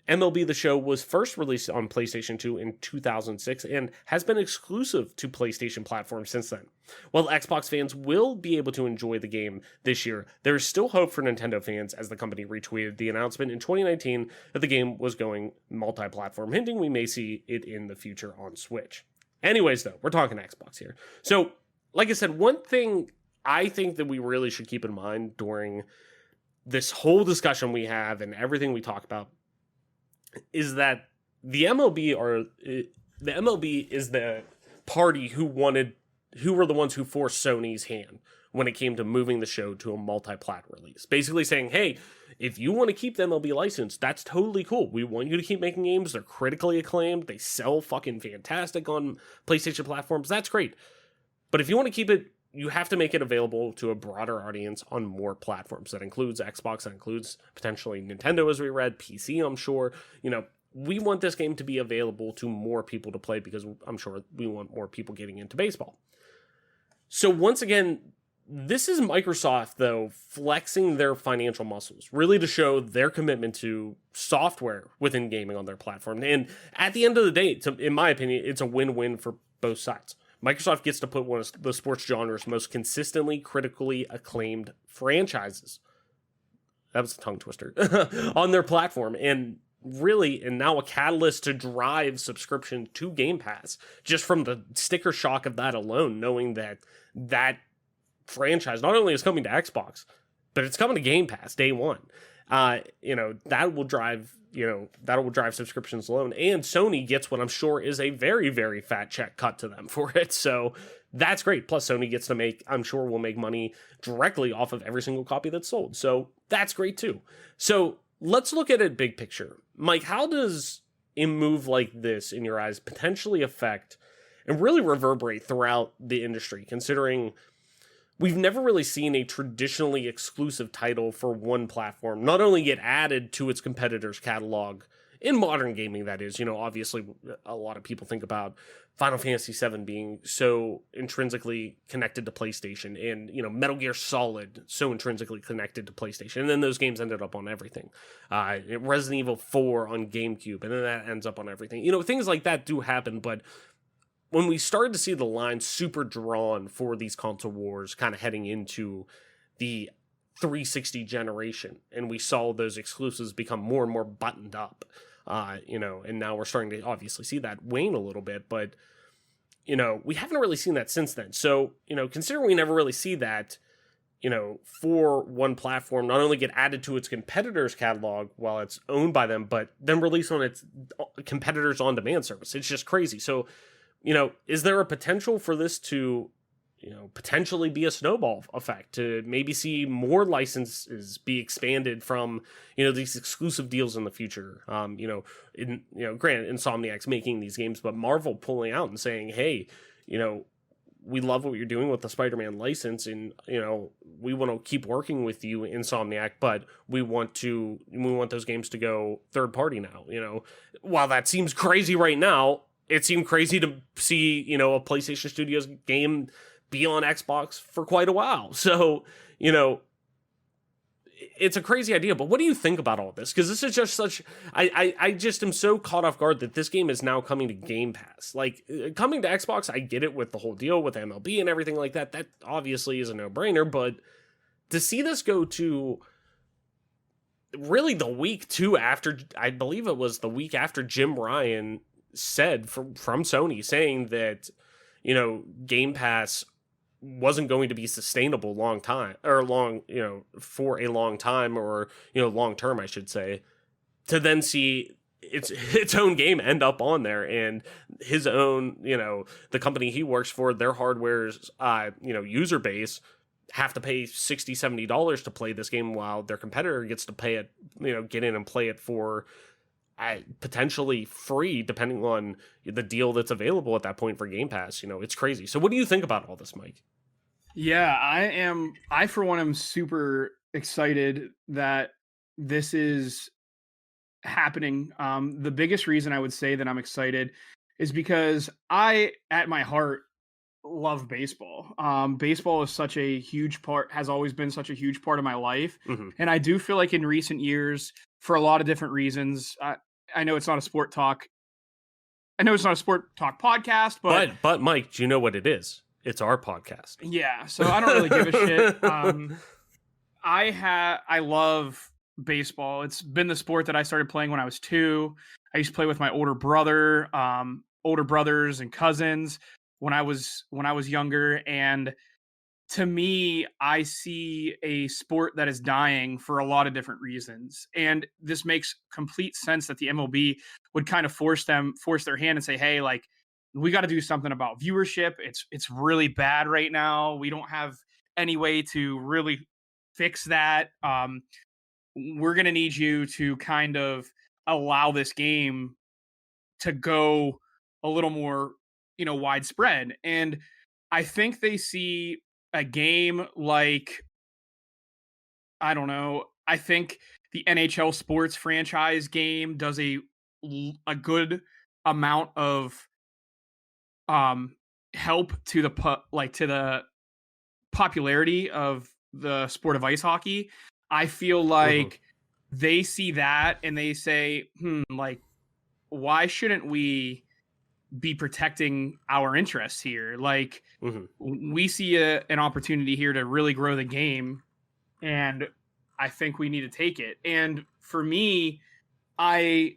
MLB The Show was first released on PlayStation 2 in 2006 and has been exclusive to PlayStation platforms since then. While Xbox fans will be able to enjoy the game this year, there is still hope for Nintendo fans, as the company retweeted the announcement in 2019 that the game was going multi-platform, hinting we may see it in the future on Switch. Anyways, though, we're talking Xbox here. So, like I said, one thing I think that we really should keep in mind during this whole discussion we have and everything we talk about is that the MLB is the party who were the ones who forced Sony's hand when it came to moving the show to a multi-plat release. Basically saying, hey, if you want to keep the MLB license, that's totally cool. We want you to keep making games. They're critically acclaimed. They sell fucking fantastic on PlayStation platforms. That's great. But if you want to keep it, you have to make it available to a broader audience on more platforms. That includes Xbox, that includes potentially Nintendo, as we read, PC, I'm sure. We want this game to be available to more people to play because I'm sure we want more people getting into baseball. So once again, this is Microsoft, though, flexing their financial muscles, really to show their commitment to software within gaming on their platform. And at the end of the day, in my opinion, it's a win-win for both sides. Microsoft gets to put one of the sports genre's most consistently, critically acclaimed franchises, that was a tongue twister, on their platform, and now a catalyst to drive subscription to Game Pass, just from the sticker shock of that alone, knowing that franchise not only is coming to Xbox, but it's coming to Game Pass day one. That will drive subscriptions alone, and Sony gets what I'm sure is a very, very fat check cut to them for it. So that's great. Plus Sony gets to I'm sure will make money directly off of every single copy that's sold. So that's great too. So let's look at it big picture. Mike, how does a move like this, in your eyes, potentially affect and really reverberate throughout the industry, considering we've never really seen a traditionally exclusive title for one platform not only get added to its competitors' catalog in modern gaming, that is. Obviously, a lot of people think about Final Fantasy VII being so intrinsically connected to PlayStation, and, Metal Gear Solid so intrinsically connected to PlayStation, and then those games ended up on everything. Resident Evil 4 on GameCube, and then that ends up on everything. Things like that do happen, but when we started to see the line super drawn for these console wars kind of heading into the 360 generation, and we saw those exclusives become more and more buttoned up, and now we're starting to obviously see that wane a little bit. But we haven't really seen that since then. So, considering we never really see that, for one platform, not only get added to its competitors' catalog while it's owned by them, but then released on its competitors' on-demand service. It's just crazy. So, is there a potential for this to, potentially be a snowball effect, to maybe see more licenses be expanded from, these exclusive deals in the future? Granted, Insomniac's making these games, but Marvel pulling out and saying, hey, we love what you're doing with the Spider-Man license, and we want to keep working with you, Insomniac, but we want those games to go third party now. While that seems crazy right now, it seemed crazy to see a PlayStation Studios game be on Xbox for quite a while. So it's a crazy idea, but what do you think about all this? Because this is just such... I just am so caught off guard that this game is now coming to Game Pass. Like, coming to Xbox, I get it with the whole deal with MLB and everything like that. That obviously is a no-brainer, but to see this go to really the week two after... I believe it was the week after Jim Ryan said from Sony, saying that, Game Pass wasn't going to be sustainable for a long time, or long term, I should say, to then see its own game end up on there, and his own, the company he works for, their hardware's user base have to pay $60-$70 to play this game, while their competitor gets to pay it, get in and play it for potentially free, depending on the deal that's available at that point for Game Pass. It's crazy. So what do you think about all this, Mike? Yeah, I for one am super excited that this is happening. The biggest reason I would say that I'm excited is because I, at my heart, love baseball. Baseball is such a huge part, has always been such a huge part of my life. Mm-hmm. And I do feel like in recent years, for a lot of different reasons, I know it's not a sport talk. I know it's not a sport talk podcast, but Mike, do you know what it is? It's our podcast. Yeah, so I don't really give a shit. I love baseball. It's been the sport that I started playing when I was 2. I used to play with my older brothers and cousins when I was younger. And to me, I see a sport that is dying for a lot of different reasons. And this makes complete sense that the MLB would kind of force their hand and say, hey, like, we got to do something about viewership. It's really bad right now. We don't have any way to really fix that. We're going to need you to kind of allow this game to go a little more, widespread. And I think they see a game like, I don't know, I think the NHL sports franchise game does a good amount of help to the popularity of the sport of ice hockey. I feel like they see that and they say, like, why shouldn't we be protecting our interests here? Like, we see an opportunity here to really grow the game, and I think we need to take it. And for me, this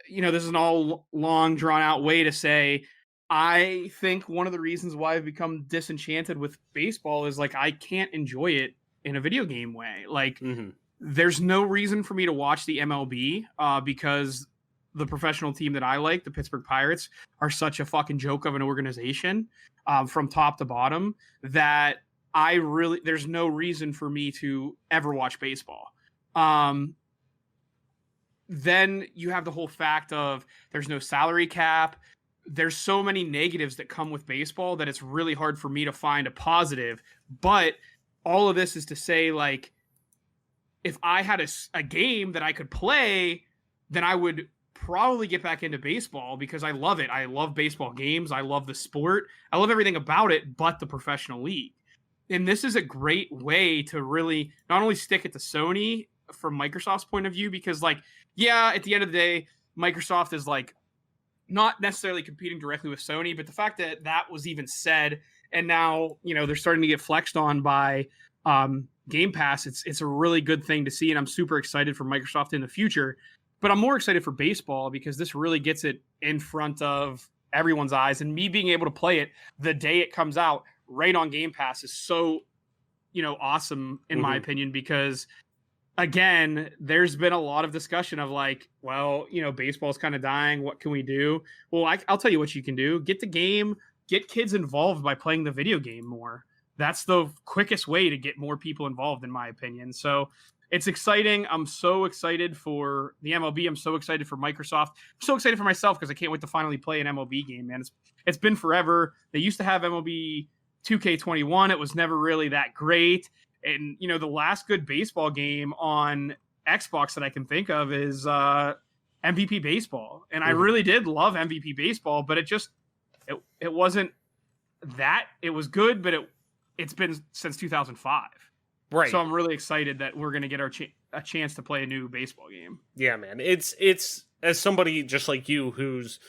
is an all long drawn out way to say, I think one of the reasons why I've become disenchanted with baseball is, like, I can't enjoy it in a video game way. Like, there's no reason for me to watch the MLB because the professional team that I like, the Pittsburgh Pirates, are such a fucking joke of an organization from top to bottom that there's no reason for me to ever watch baseball. Then you have the whole fact of there's no salary cap. There's so many negatives that come with baseball that it's really hard for me to find a positive. But all of this is to say, like, if I had a game that I could play, then I would probably get back into baseball because I love it. I love baseball games. I love the sport. I love everything about it, but the professional league. And this is a great way to really not only stick it to Sony from Microsoft's point of view, because, like, yeah, at the end of the day, Microsoft is, like, not necessarily competing directly with Sony, but the fact that that was even said, and now, they're starting to get flexed on by Game Pass, it's a really good thing to see, and I'm super excited for Microsoft in the future. But I'm more excited for baseball because this really gets it in front of everyone's eyes, and me being able to play it the day it comes out right on Game Pass is so, awesome in my opinion, because again, there's been a lot of discussion of like, well, baseball's kind of dying. What can we do? Well, I'll tell you what you can do. Get the game, get kids involved by playing the video game more. That's the quickest way to get more people involved, in my opinion. So it's exciting. I'm so excited for the MLB. I'm so excited for Microsoft. I'm so excited for myself because I can't wait to finally play an MLB game, man. It's been forever. They used to have MLB 2K21. It was never really that great. And, the last good baseball game on Xbox that I can think of is MVP Baseball. And I really did love MVP Baseball, but it wasn't that. It was good, but it's been since 2005. Right. So I'm really excited that we're going to get a chance to play a new baseball game. Yeah, man. It's as somebody just like you who's,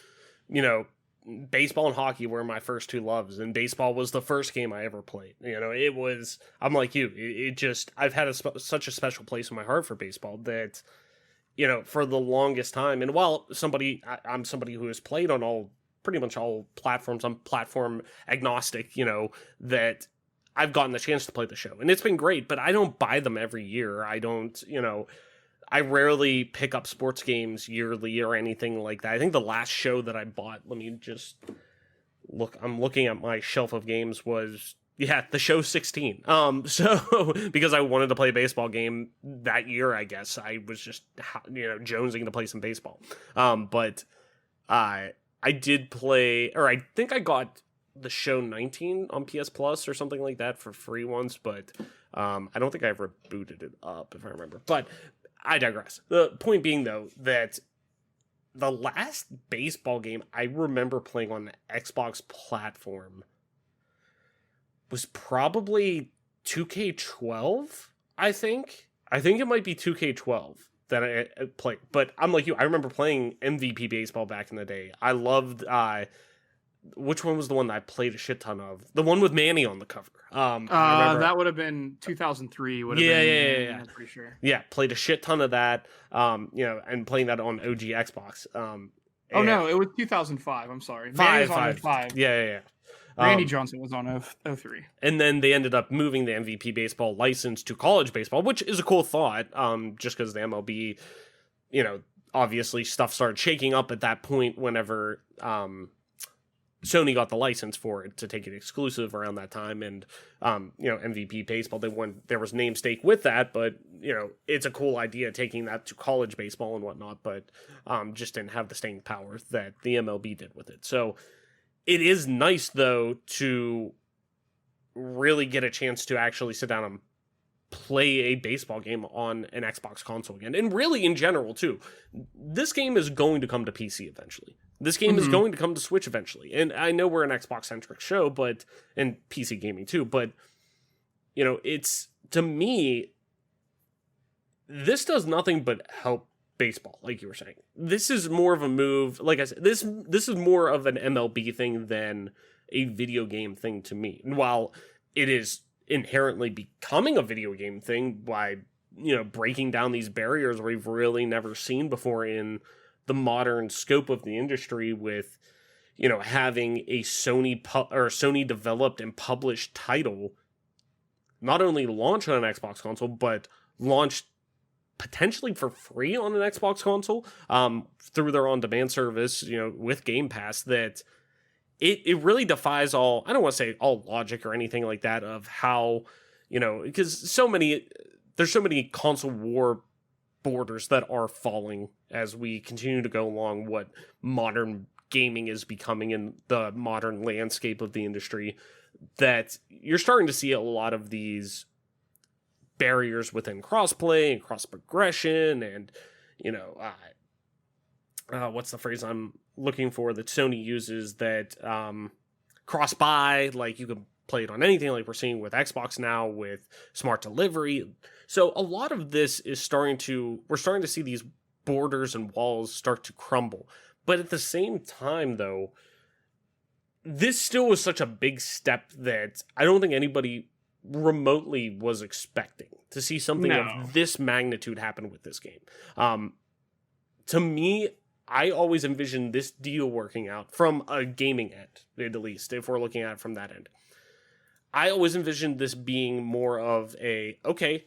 baseball and hockey were my first two loves, and baseball was the first game I ever played. I'm like you. I've had such a special place in my heart for baseball that, for the longest time. And while I'm somebody who has played on pretty much all platforms, I'm platform agnostic, that I've gotten the chance to play the show, and it's been great, but I don't buy them every year. I don't, I rarely pick up sports games yearly or anything like that. I think the last show that I bought, let me just look, I'm looking at my shelf of games, was, the show 16. So because I wanted to play a baseball game that year, I guess I was just, jonesing to play some baseball. But I did play, or I think I got the show 19 on PS Plus or something like that for free once, but I don't think I ever booted it up, if I remember. But I digress. The point being, though, that the last baseball game I remember playing on the Xbox platform was probably 2K12, I think. I think it might be 2K12 that I played. But I'm like you. I remember playing MVP Baseball back in the day. I loved... which one was the one that I played a shit ton of? The one with Manny on the cover. That would have been 2003. Yeah. I'm pretty sure. Yeah, played a shit ton of that. And playing that on OG Xbox. No, it was 2005. I'm sorry. Five. Manny was on 05. Yeah. Randy Johnson was on 03. And then they ended up moving the MVP Baseball license to college baseball, which is a cool thought. Just because the MLB, obviously stuff started shaking up at that point whenever Sony got the license for it to take it exclusive around that time, and MVP Baseball, there was name stake with that, but it's a cool idea taking that to college baseball and whatnot, but just didn't have the staying power that the MLB did with it. So it is nice though to really get a chance to actually sit down and play a baseball game on an Xbox console again, and really in general too. This game is going to come to PC eventually. This game is going to come to Switch eventually. And I know we're an Xbox-centric show, and PC gaming too, but, it's, to me, this does nothing but help baseball, like you were saying. This is more of a move, like I said, this is more of an MLB thing than a video game thing to me. And while it is inherently becoming a video game thing by, breaking down these barriers we've really never seen before in the modern scope of the industry, with having a Sony developed and published title not only launch on an Xbox console but launch potentially for free on an Xbox console through their on-demand service, with Game Pass, that it really defies all, I don't want to say all logic or anything like that, of how, because there's so many console war borders that are falling as we continue to go along what modern gaming is becoming in the modern landscape of the industry, that you're starting to see a lot of these barriers within crossplay and cross progression, and what's the phrase I'm looking for that Sony uses, that cross buy, like you can play it on anything, like we're seeing with Xbox now with smart delivery. So a lot of this is we're starting to see these borders and walls start to crumble. But at the same time, though, this still was such a big step that I don't think anybody remotely was expecting to see something of this magnitude happen with this game. To me, I always envisioned this deal working out from a gaming end, at least, if we're looking at it from that end. I always envisioned this being more of a, okay,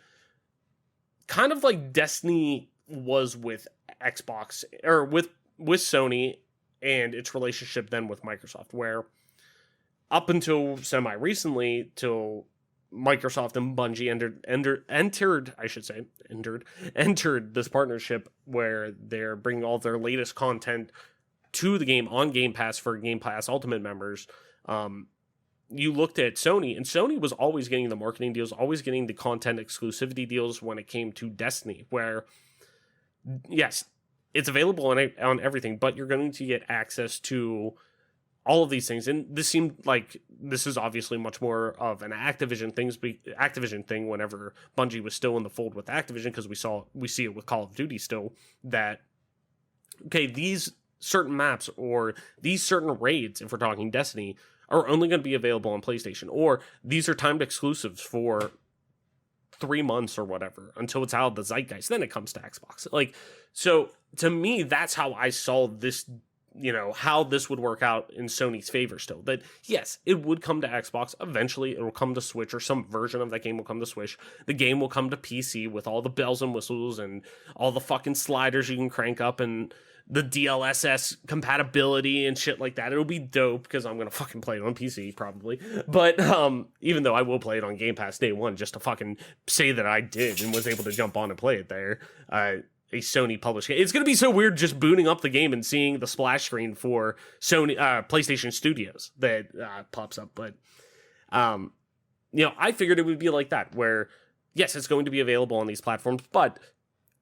kind of like Destiny was with Xbox, or with Sony and its relationship then with Microsoft, where up until semi-recently, till Microsoft and Bungie entered this partnership where they're bringing all their latest content to the game on Game Pass for Game Pass Ultimate members. You looked at Sony, and Sony was always getting the marketing deals, always getting the content exclusivity deals when it came to Destiny, where, yes, it's available on everything, but you're going to get access to all of these things. And this seemed like this is obviously much more of an Activision thing whenever Bungie was still in the fold with Activision, because we see it with Call of Duty still, that, okay, these certain maps or these certain raids, if we're talking Destiny, are only going to be available on PlayStation, or these are timed exclusives for 3 months or whatever until it's out of the zeitgeist. Then it comes to Xbox. Like, so to me, that's how I saw this, how this would work out in Sony's favor still. That, yes, it would come to Xbox. Eventually, it will come to Switch, or some version of that game will come to Switch. The game will come to PC with all the bells and whistles and all the fucking sliders you can crank up and the DLSS compatibility and shit like that. It'll be dope because I'm going to fucking play it on PC probably. But even though I will play it on Game Pass day one just to fucking say that I did and was able to jump on and play it there. A Sony published game. It's going to be so weird just booting up the game and seeing the splash screen for Sony PlayStation Studios that pops up. But, I figured it would be like that, where, yes, it's going to be available on these platforms, but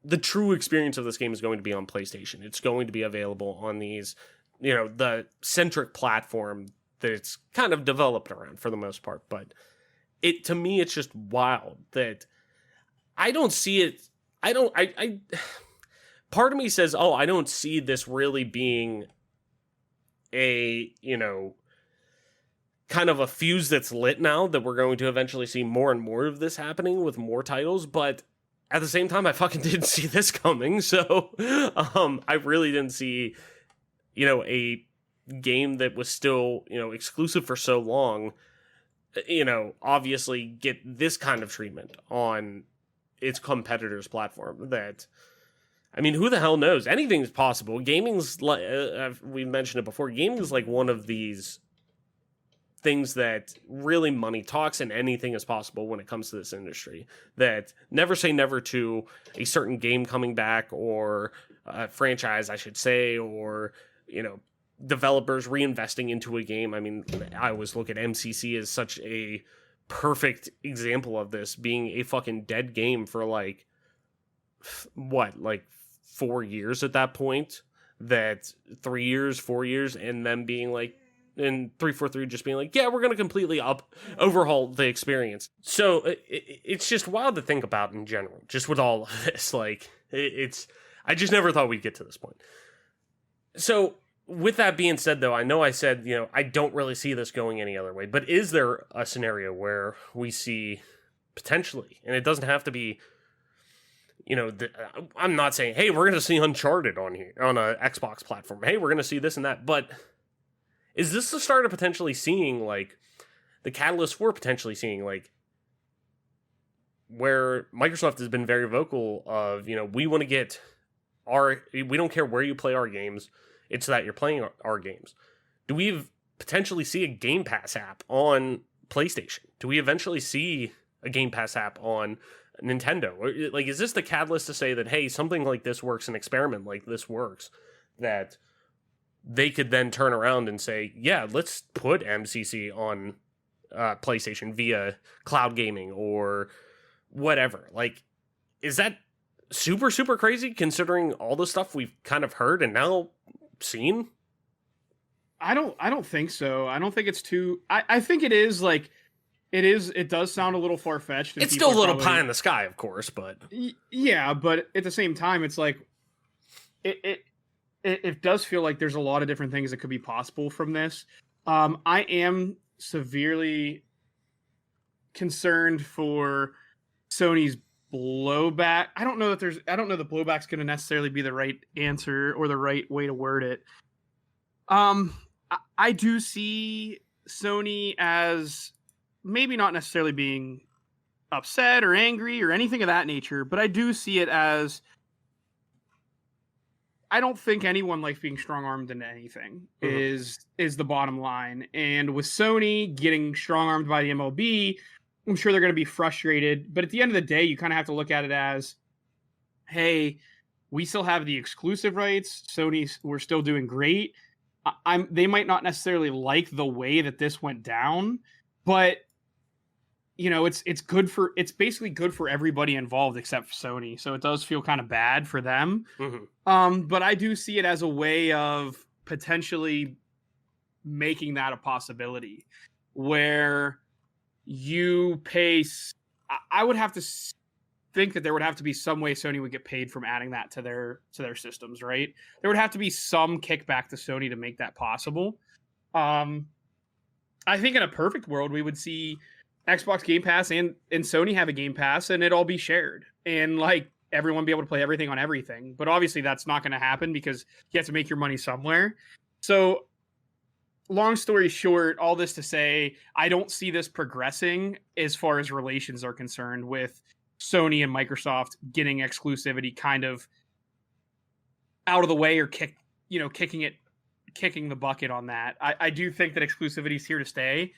the true experience of this game is going to be on PlayStation. It's going to be available on these, the centric platform that it's kind of developed around for the most part. But to me, it's just wild that I don't see it. Part of me says, oh, I don't see this really being a, kind of a fuse that's lit now, that we're going to eventually see more and more of this happening with more titles. But at the same time, I fucking didn't see this coming, so I really didn't see, a game that was still, exclusive for so long, obviously get this kind of treatment on its competitor's platform. That, I mean, who the hell knows? Anything's possible. Gaming's, like, we mentioned it before, gaming is like one of these things that really money talks, and anything is possible when it comes to this industry. That never say never to a certain game coming back, or a franchise, I should say, or, developers reinvesting into a game. I mean, I always look at MCC as such a perfect example of this, being a fucking dead game for like 4 years at that point. That 3 years, 4 years, and then being like, and 343 just being like, yeah, we're going to completely overhaul the experience. So it's just wild to think about in general, just with all of this. Like, I just never thought we'd get to this point. So with that being said, though, I know I said, I don't really see this going any other way, but is there a scenario where we see potentially, and it doesn't have to be, I'm not saying, hey, we're going to see Uncharted on here, on a Xbox platform. Hey, we're going to see this and that, but is this the start of potentially seeing, like, the catalyst for potentially seeing, like, where Microsoft has been very vocal of, we want to get we don't care where you play our games, it's that you're playing our games. Do we potentially see a Game Pass app on PlayStation? Do we eventually see a Game Pass app on Nintendo? Or, like, is this the catalyst to say that, hey, something like this works, an experiment like this works, that they could then turn around and say, yeah, let's put MCC on PlayStation via cloud gaming or whatever? Like, is that super, super crazy considering all the stuff we've kind of heard and now seen? I don't think so. I don't think it's too, I think it is like, it does sound a little far-fetched. It's still a little pie in the sky, of course, but yeah, but at the same time, it's like, it does feel like there's a lot of different things that could be possible from this. I am severely concerned for Sony's blowback. I don't know that blowback's going to necessarily be the right answer or the right way to word it. I do see Sony as maybe not necessarily being upset or angry or anything of that nature, but I do see it as I don't think anyone likes being strong-armed into anything is the bottom line. And with Sony getting strong-armed by the MLB, I'm sure they're going to be frustrated. But at the end of the day, you kind of have to look at it as, hey, we still have the exclusive rights. We're still doing great. They might not necessarily like the way that this went down, but it's basically good for everybody involved except for Sony. So it does feel kind of bad for them. But I do see it as a way of potentially making that a possibility where you pay. I would have to think that there would have to be some way Sony would get paid from adding that to their systems, right? There would have to be some kickback to Sony to make that possible. I think in a perfect world, we would see Xbox Game Pass and Sony have a Game Pass and it all be shared and like everyone be able to play everything on everything. But obviously that's not going to happen because you have to make your money somewhere. So long story short, all this to say, I don't see this progressing as far as relations are concerned with Sony and Microsoft getting exclusivity kind of out of the way or kicking the bucket on that. I do think that exclusivity is here to stay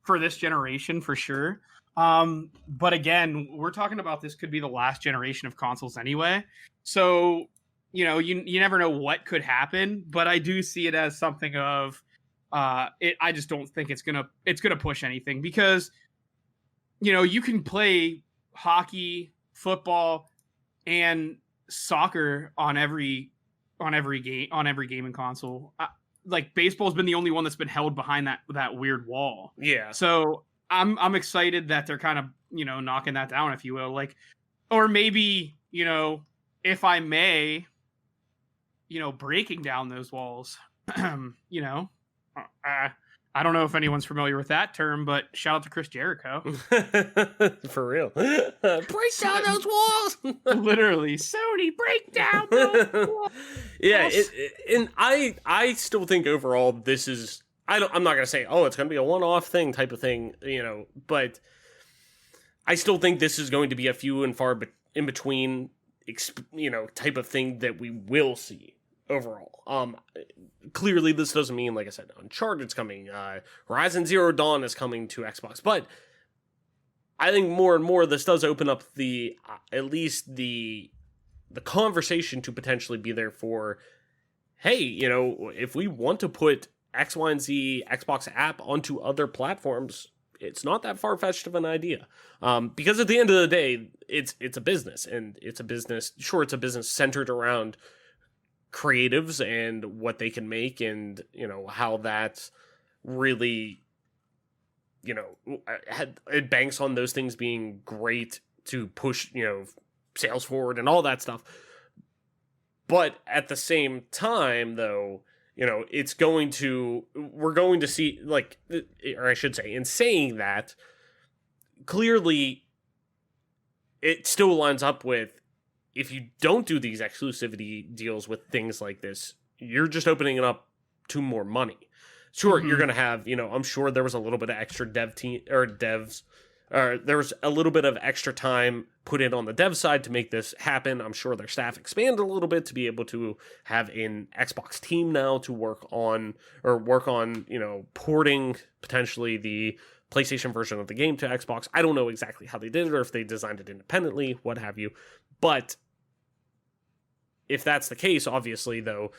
for this generation for sure. But again, we're talking about this could be the last generation of consoles anyway. So, you never know what could happen, but I do see it as something of I just don't think it's gonna push anything because you can play hockey, football, and soccer on every gaming console. Like baseball's been the only one that's been held behind that weird wall. Yeah. So I'm excited that they're kind of knocking that down, if you will. Like, or maybe if I may, breaking down those walls. I don't know if anyone's familiar with that term, but shout out to Chris Jericho. For real. Break down those walls. Literally, Sony, break down those walls. Yeah, and I still think overall this is I'm not gonna say it's gonna be a one-off thing type of thing, but I still think this is going to be a few and far in between, type of thing that we will see overall. Clearly this doesn't mean, like I said, Uncharted's coming, Horizon Zero Dawn is coming to Xbox, but I think more and more this does open up at least the conversation to potentially be there for, hey, if we want to put X, Y, and Z Xbox app onto other platforms, it's not that far-fetched of an idea. Because at the end of the day, it's a business, and it's a business centered around creatives and what they can make, and how that's really it banks on those things being great to push sales forward and all that stuff. But at the same time, though, we're going to see, like, or I should say, in saying that, clearly it still lines up with, if you don't do these exclusivity deals with things like this, you're just opening it up to more money. Sure, you're going to have, I'm sure there was a little bit of extra there was a little bit of extra time put in on the dev side to make this happen. I'm sure their staff expanded a little bit to be able to have an Xbox team now to work on, porting potentially the PlayStation version of the game to Xbox. I don't know exactly how they did it or if they designed it independently, what have you. But if that's the case, obviously, though,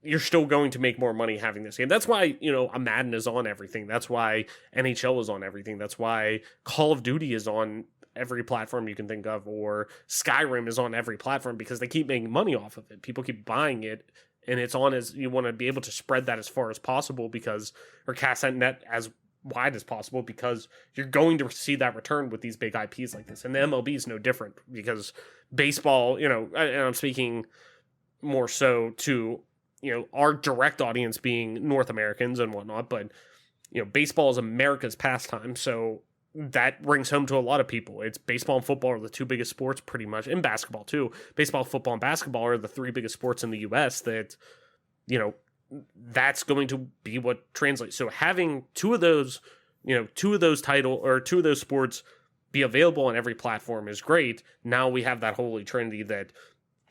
you're still going to make more money having this game. That's why, a Madden is on everything. That's why NHL is on everything. That's why Call of Duty is on every platform you can think of, or Skyrim is on every platform, because they keep making money off of it. People keep buying it, and it's on as you want to be able to spread that as far as possible, or cast that net as wide as possible, because you're going to see that return with these big IPs like this. And the MLB is no different, because baseball, and I'm speaking more so to, our direct audience being North Americans and whatnot, but, baseball is America's pastime. So that rings home to a lot of people. It's baseball and football are the two biggest sports pretty much, and basketball too. Baseball, football, and basketball are the three biggest sports in the US that, that's going to be what translates. So having two of those sports be available on every platform is great. Now we have that holy trinity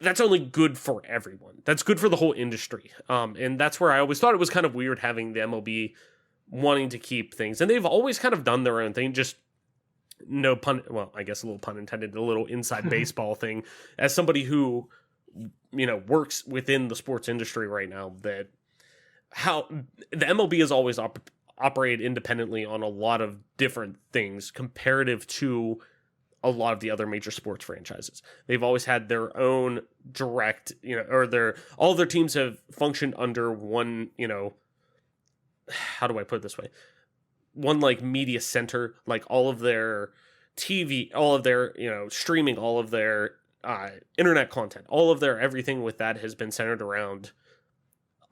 that's only good for everyone. That's good for the whole industry. And that's where I always thought it was kind of weird having the MLB wanting to keep things. And they've always kind of done their own thing, just no pun, well, I guess a little pun intended, a little inside baseball thing. As somebody who, works within the sports industry right now, that how the MLB has always operated independently on a lot of different things comparative to a lot of the other major sports franchises. They've always had their own direct, all their teams have functioned under one, how do I put it this way? One like media center, like all of their TV, all of their, streaming, all of their internet content, all of their everything with that has been centered around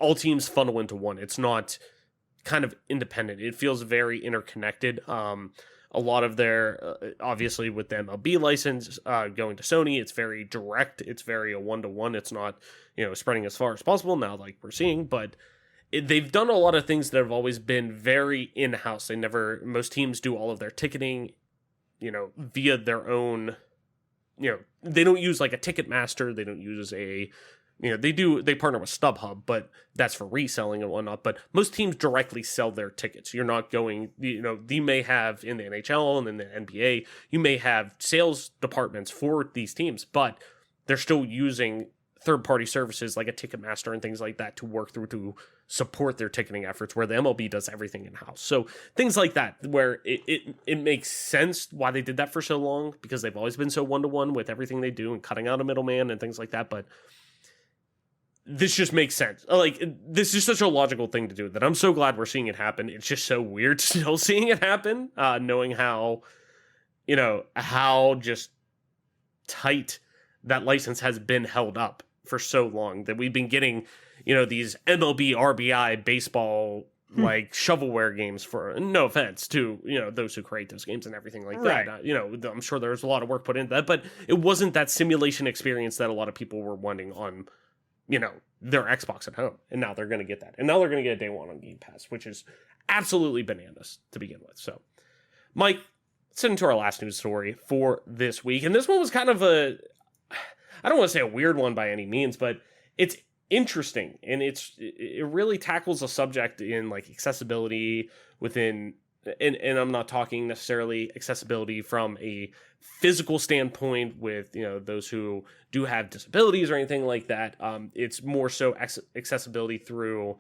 all teams funnel into one. It's not kind of independent. It feels very interconnected. A lot of their, obviously with the MLB license going to Sony, it's very direct. It's very a one-to-one. It's not, spreading as far as possible now, like we're seeing, but they've done a lot of things that have always been very in-house. Most teams do all of their ticketing, via their own, they don't use like a Ticketmaster. They don't use they partner with StubHub, but that's for reselling and whatnot. But most teams directly sell their tickets. You're not going, you may have in the NHL and in the NBA, you may have sales departments for these teams, but they're still using third-party services like a Ticketmaster and things like that to work through to support their ticketing efforts, where the MLB does everything in-house. So things like that, where it makes sense why they did that for so long, because they've always been so one-to-one with everything they do and cutting out a middleman and things like that. But this just makes sense. Like, this is such a logical thing to do that I'm so glad we're seeing it happen. It's just so weird still seeing it happen, knowing how, how just tight that license has been held up for so long, that we've been getting, these MLB RBI baseball like shovelware games, for no offense to, those who create those games and everything like that. I'm sure there's a lot of work put into that, but it wasn't that simulation experience that a lot of people were wanting on, their Xbox at home. And now they're going to get that. And now they're going to get a day one on Game Pass, which is absolutely bananas to begin with. So, Mike, let's get into our last news story for this week. And this one was kind of I don't want to say a weird one by any means, but it's interesting. And it really tackles a subject in like accessibility within, and I'm not talking necessarily accessibility from a physical standpoint with, those who do have disabilities or anything like that. It's more so accessibility through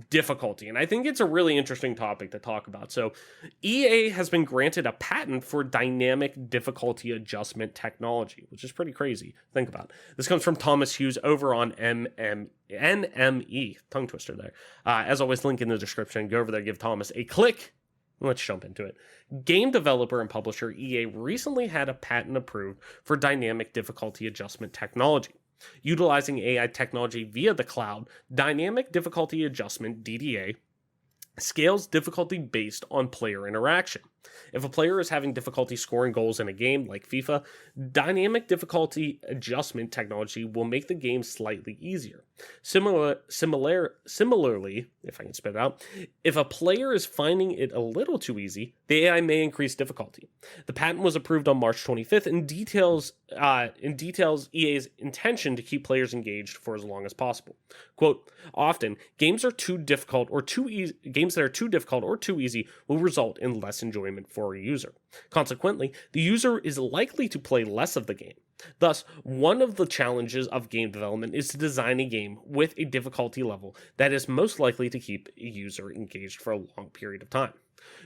difficulty. And I think it's a really interesting topic to talk about. So EA has been granted a patent for dynamic difficulty adjustment technology, which is pretty crazy. Think about it. This comes from Thomas Hughes over on NME. Tongue twister there. As always, link in the description. Go over there, give Thomas a click. Let's jump into it. Game developer and publisher EA recently had a patent approved for dynamic difficulty adjustment technology. Utilizing AI technology via the cloud, dynamic difficulty adjustment (DDA) scales difficulty based on player interaction. If a player is having difficulty scoring goals in a game like FIFA, dynamic difficulty adjustment technology will make the game slightly easier. Similarly, if I can spit it out, if a player is finding it a little too easy, the AI may increase difficulty. The patent was approved on March 25th and details EA's intention to keep players engaged for as long as possible. Quote, often, games that are too difficult or too easy will result in less enjoyment for a user. Consequently, the user is likely to play less of the game. Thus, one of the challenges of game development is to design a game with a difficulty level that is most likely to keep a user engaged for a long period of time.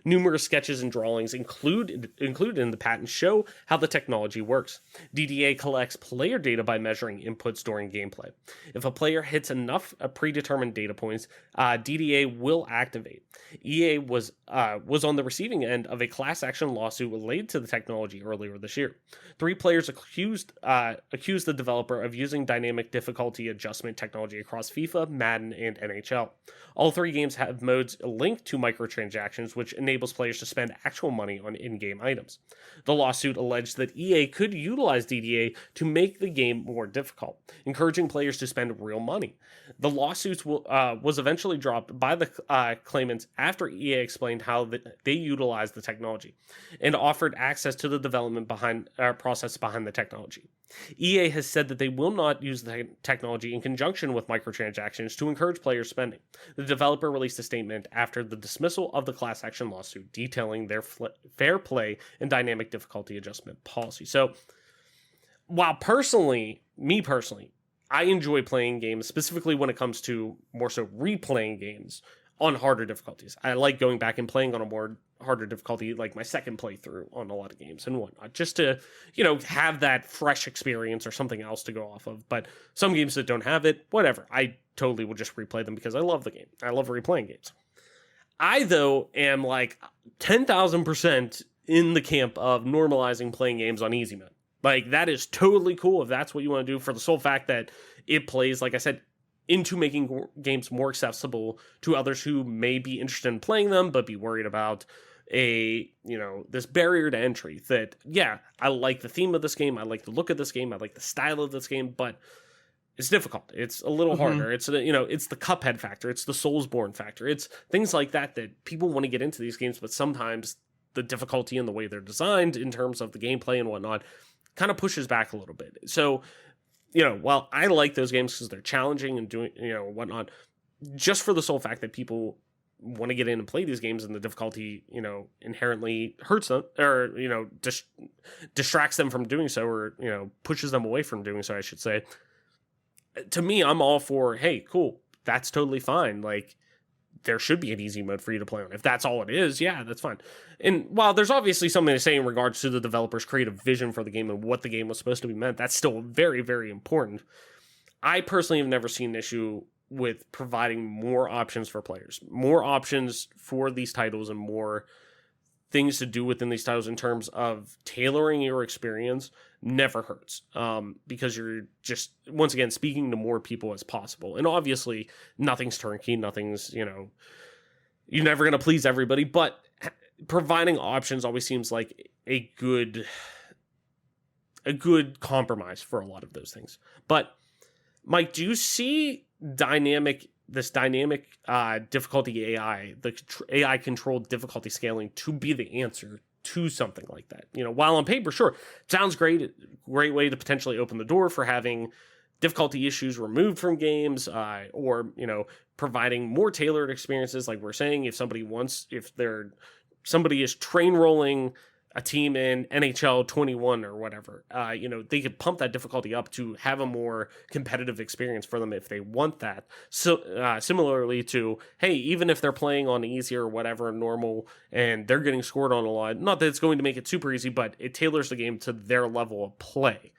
Numerous sketches and drawings included in the patent show how the technology works. DDA collects player data by measuring inputs during gameplay. If a player hits enough predetermined data points, DDA will activate. EA was on the receiving end of a class action lawsuit related to the technology earlier this year. 3 players accused the developer of using dynamic difficulty adjustment technology across FIFA, Madden, and NHL. All 3 games have modes linked to microtransactions, which which enables players to spend actual money on in-game items. The lawsuit alleged that EA could utilize DDA to make the game more difficult, encouraging players to spend real money. The lawsuit was eventually dropped by the claimants after EA explained how they utilized the technology and offered access to the development process behind the technology. EA has said that they will not use the technology in conjunction with microtransactions to encourage player spending. The developer released a statement after the dismissal of the class action lawsuit detailing their fair play and dynamic difficulty adjustment policy. So, while me personally, I enjoy playing games, specifically when it comes to more so replaying games on harder difficulties. I like going back and playing on a more harder difficulty, like my second playthrough on a lot of games and whatnot, just to, have that fresh experience or something else to go off of. But some games that don't have it, whatever. I totally will just replay them because I love the game. I love replaying games. I, though, am like 10,000% in the camp of normalizing playing games on easy mode. Like, that is totally cool if that's what you want to do, for the sole fact that it plays, like I said, into making games more accessible to others who may be interested in playing them, but be worried about this barrier to entry. That, yeah, I like the theme of this game, I like the look of this game, I like the style of this game, but it's difficult. It's a little harder. It's it's the Cuphead factor. It's the Soulsborne factor. It's things like that people want to get into these games, but sometimes the difficulty and the way they're designed in terms of the gameplay and whatnot kind of pushes back a little bit. So, while I like those games because they're challenging and doing, whatnot, just for the sole fact that people want to get in and play these games and the difficulty, inherently hurts them or, distracts them from doing so, or, pushes them away from doing so, I should say. To me, I'm all for, hey, cool, that's totally fine. Like, there should be an easy mode for you to play on. If that's all it is, yeah, that's fine. And while there's obviously something to say in regards to the developer's creative vision for the game and what the game was supposed to be meant, that's still very, very important. I personally have never seen an issue with providing more options for players, more options for these titles, and more things to do within these titles in terms of tailoring your experience never hurts, because you're just, once again, speaking to more people as possible. And obviously nothing's turnkey, nothing's, you're never going to please everybody, but providing options always seems like a good compromise for a lot of those things. But Mike, do you see this dynamic difficulty AI, the AI controlled difficulty scaling, to be the answer to something like that? While on paper, sure, it sounds great way to potentially open the door for having difficulty issues removed from games, or providing more tailored experiences. Like we're saying, if somebody is train rolling a team in NHL 21 or whatever, they could pump that difficulty up to have a more competitive experience for them if they want that. So similarly to, hey, even if they're playing on easy or whatever, normal, and they're getting scored on a lot, not that it's going to make it super easy, but it tailors the game to their level of play.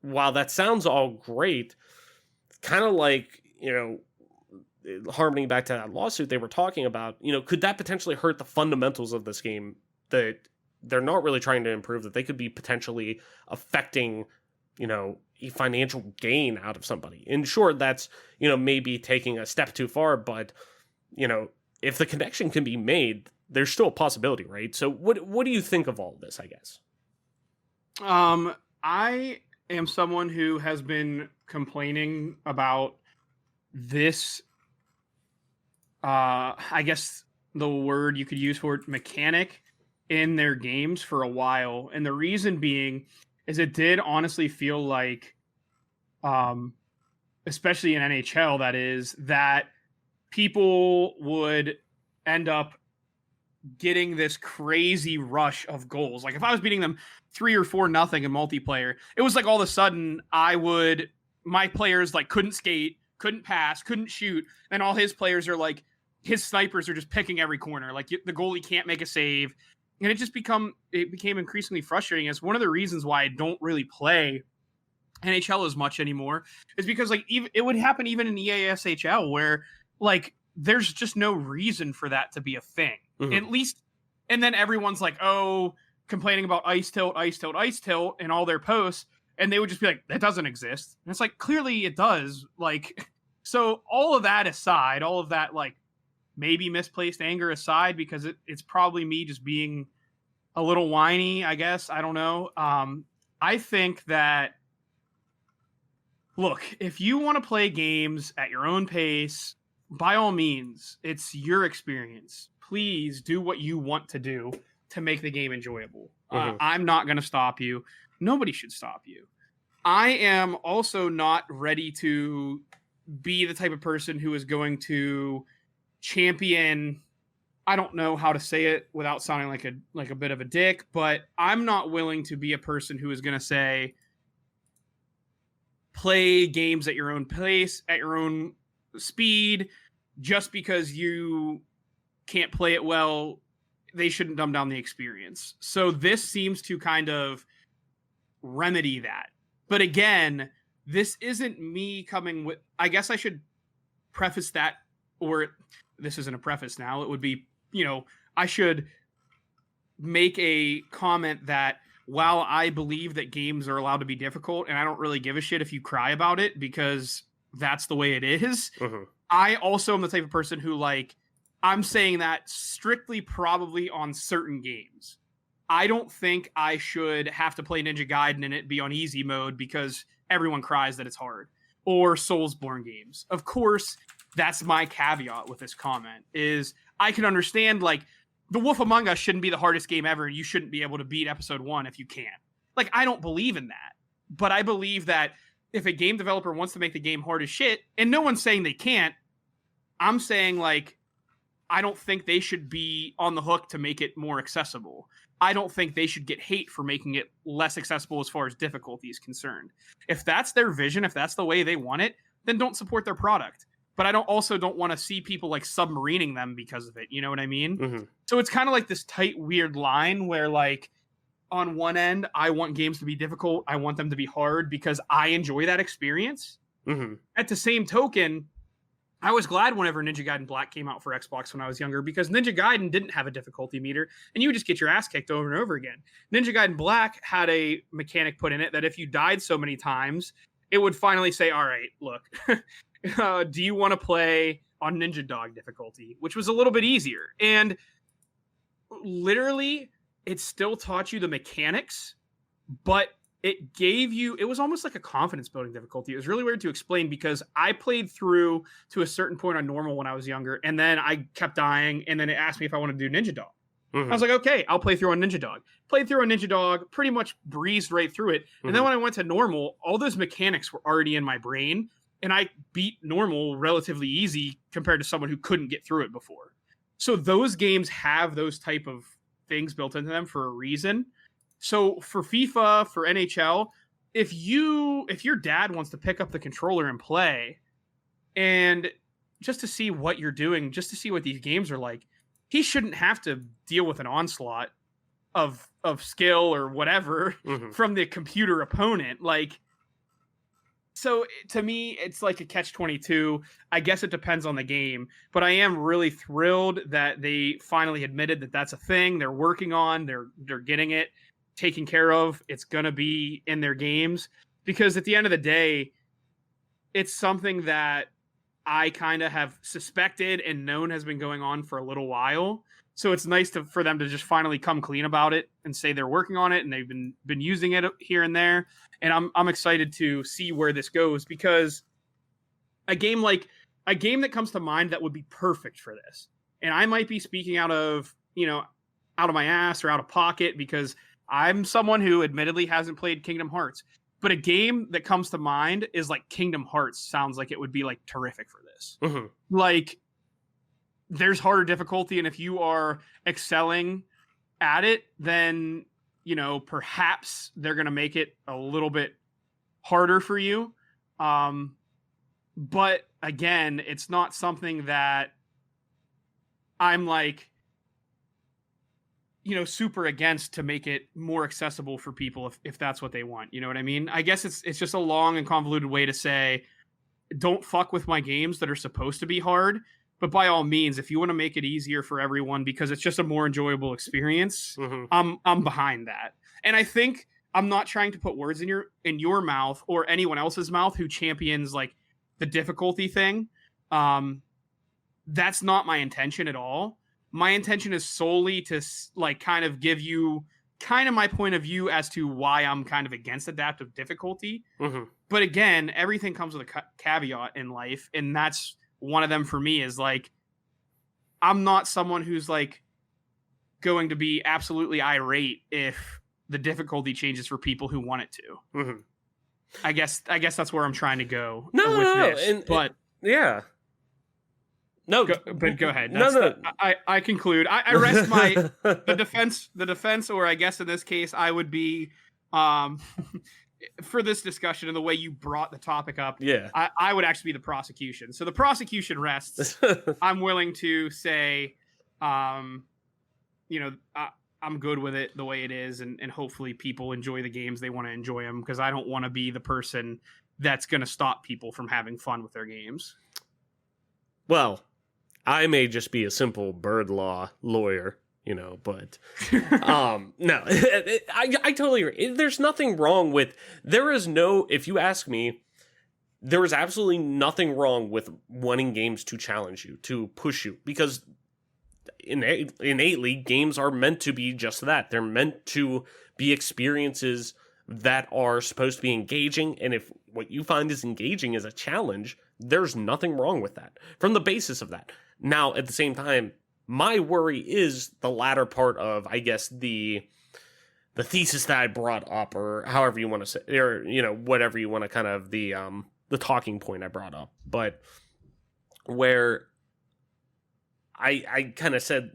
While that sounds all great, kind of like, harkening back to that lawsuit they were talking about, could that potentially hurt the fundamentals of this game that they're not really trying to improve, that they could be potentially affecting, a financial gain out of somebody? And sure, that's, maybe taking a step too far, but, if the connection can be made, there's still a possibility, right? So what do you think of all of this, I guess? I am someone who has been complaining about this, I guess the word you could use for it, mechanic, in their games for a while. And the reason being is it did honestly feel like, especially in NHL, that people would end up getting this crazy rush of goals. Like if I was beating them 3 or 4-0 in multiplayer, it was like all of a sudden my players like couldn't skate, couldn't pass, couldn't shoot. And all his players are like, his snipers are just picking every corner. Like the goalie can't make a save. And it became increasingly frustrating. It's one of the reasons why I don't really play NHL as much anymore, is because like it would happen even in EASHL where like there's just no reason for that to be a thing. At least, and then everyone's like, oh, complaining about ice tilt in all their posts, and they would just be like, that doesn't exist. And it's like, clearly it does. Like, so all of that aside, all of that like maybe misplaced anger aside, because it's probably me just being a little whiny, I guess. I don't know. I think that, look, if you want to play games at your own pace, by all means, it's your experience. Please do what you want to do to make the game enjoyable. I'm not going to stop you. Nobody should stop you. I am also not ready to be the type of person who is going to champion, I don't know how to say it without sounding like a bit of a dick, but I'm not willing to be a person who is going to say, play games at your own pace, at your own speed, just because you can't play it well, they shouldn't dumb down the experience. So this seems to kind of remedy that. But again, this isn't me coming with, I guess I should preface that, or this isn't a preface now. It would be, I should make a comment that while I believe that games are allowed to be difficult, and I don't really give a shit if you cry about it because that's the way it is, I also am the type of person who, I'm saying that strictly probably on certain games. I don't think I should have to play Ninja Gaiden and it be on easy mode because everyone cries that it's hard. Or Soulsborne games. Of course, that's my caveat with this comment, is I can understand, The Wolf Among Us shouldn't be the hardest game ever. You shouldn't be able to beat episode 1 if you can. I don't believe in that. But I believe that if a game developer wants to make the game hard as shit, and no one's saying they can't, I'm saying, I don't think they should be on the hook to make it more accessible. I don't think they should get hate for making it less accessible as far as difficulty is concerned. If that's their vision, if that's the way they want it, then don't support their product. But I don't want to see people submarining them because of it. You know what I mean? So it's kind of like this tight, weird line where on one end, I want games to be difficult. I want them to be hard because I enjoy that experience. At the same token, I was glad whenever Ninja Gaiden Black came out for Xbox when I was younger, because Ninja Gaiden didn't have a difficulty meter and you would just get your ass kicked over and over again. Ninja Gaiden Black had a mechanic put in it that if you died so many times, it would finally say, all right, look, do you want to play on Ninja Dog difficulty, which was a little bit easier. And literally, it still taught you the mechanics, but it was almost like a confidence building difficulty. It was really weird to explain because I played through to a certain point on normal when I was younger, and then I kept dying, and then it asked me if I wanted to do Ninja Dog. I was like, okay, I'll play through on Ninja Dog. Played through on Ninja Dog, pretty much breezed right through it. And then when I went to normal, all those mechanics were already in my brain, and I beat normal relatively easy compared to someone who couldn't get through it before. So those games have those type of things built into them for a reason. So for FIFA, for NHL, if your dad wants to pick up the controller and play, and just to see what you're doing, just to see what these games are like, he shouldn't have to deal with an onslaught of skill or whatever from the computer opponent. So to me, it's like a catch-22. I guess it depends on the game, but I am really thrilled that they finally admitted that that's a thing they're working on. They're getting it taken care of. It's going to be in their games, because at the end of the day, it's something that I kind of have suspected and known has been going on for a little while. So it's nice for them to just finally come clean about it and say they're working on it, and they've been using it here and there. And I'm excited to see where this goes, because a game that comes to mind that would be perfect for this, and I might be speaking out of my ass or out of pocket, because I'm someone who admittedly hasn't played Kingdom Hearts, but a game that comes to mind is Kingdom Hearts. Sounds like it would be terrific for this. There's harder difficulty, and if you are excelling at it, then perhaps they're going to make it a little bit harder for you. But again, it's not something that I'm super against to make it more accessible for people if that's what they want. You know what I mean? I guess it's just a long and convoluted way to say, don't fuck with my games that are supposed to be hard. But by all means, if you want to make it easier for everyone because it's just a more enjoyable experience, I'm behind that. And I think I'm not trying to put words in your mouth or anyone else's mouth who champions the difficulty thing. that's not my intention at all. My intention is solely to like kind of give you kind of my point of view as to why I'm kind of against adaptive difficulty. Mm-hmm. But again, everything comes with a caveat in life, and that's one of them for me. Is like, I'm not someone who's like going to be absolutely irate if the difficulty changes for people who want it to. Mm-hmm. I guess that's where I'm trying to go No, with no, this. But yeah. No, but go ahead. No. I conclude. I rest my the defense, or I guess in this case, I would be for this discussion and the way you brought the topic up. Yeah, I would actually be the prosecution. So the prosecution rests. I'm willing to say, I'm good with it the way it is, and hopefully people enjoy the games they want to enjoy them, because I don't want to be the person that's going to stop people from having fun with their games. Well, I may just be a simple bird law lawyer, but no, I totally agree. There's nothing wrong with, if you ask me, there is absolutely nothing wrong with wanting games to challenge you, to push you, because innately games are meant to be just that. They're meant to be experiences that are supposed to be engaging, and if what you find is engaging is a challenge, there's nothing wrong with that from the basis of that. Now, at the same time, my worry is the latter part of, I guess, the thesis that I brought up, or however you want to say, or whatever you want to kind of the talking point I brought up, but where I kind of said,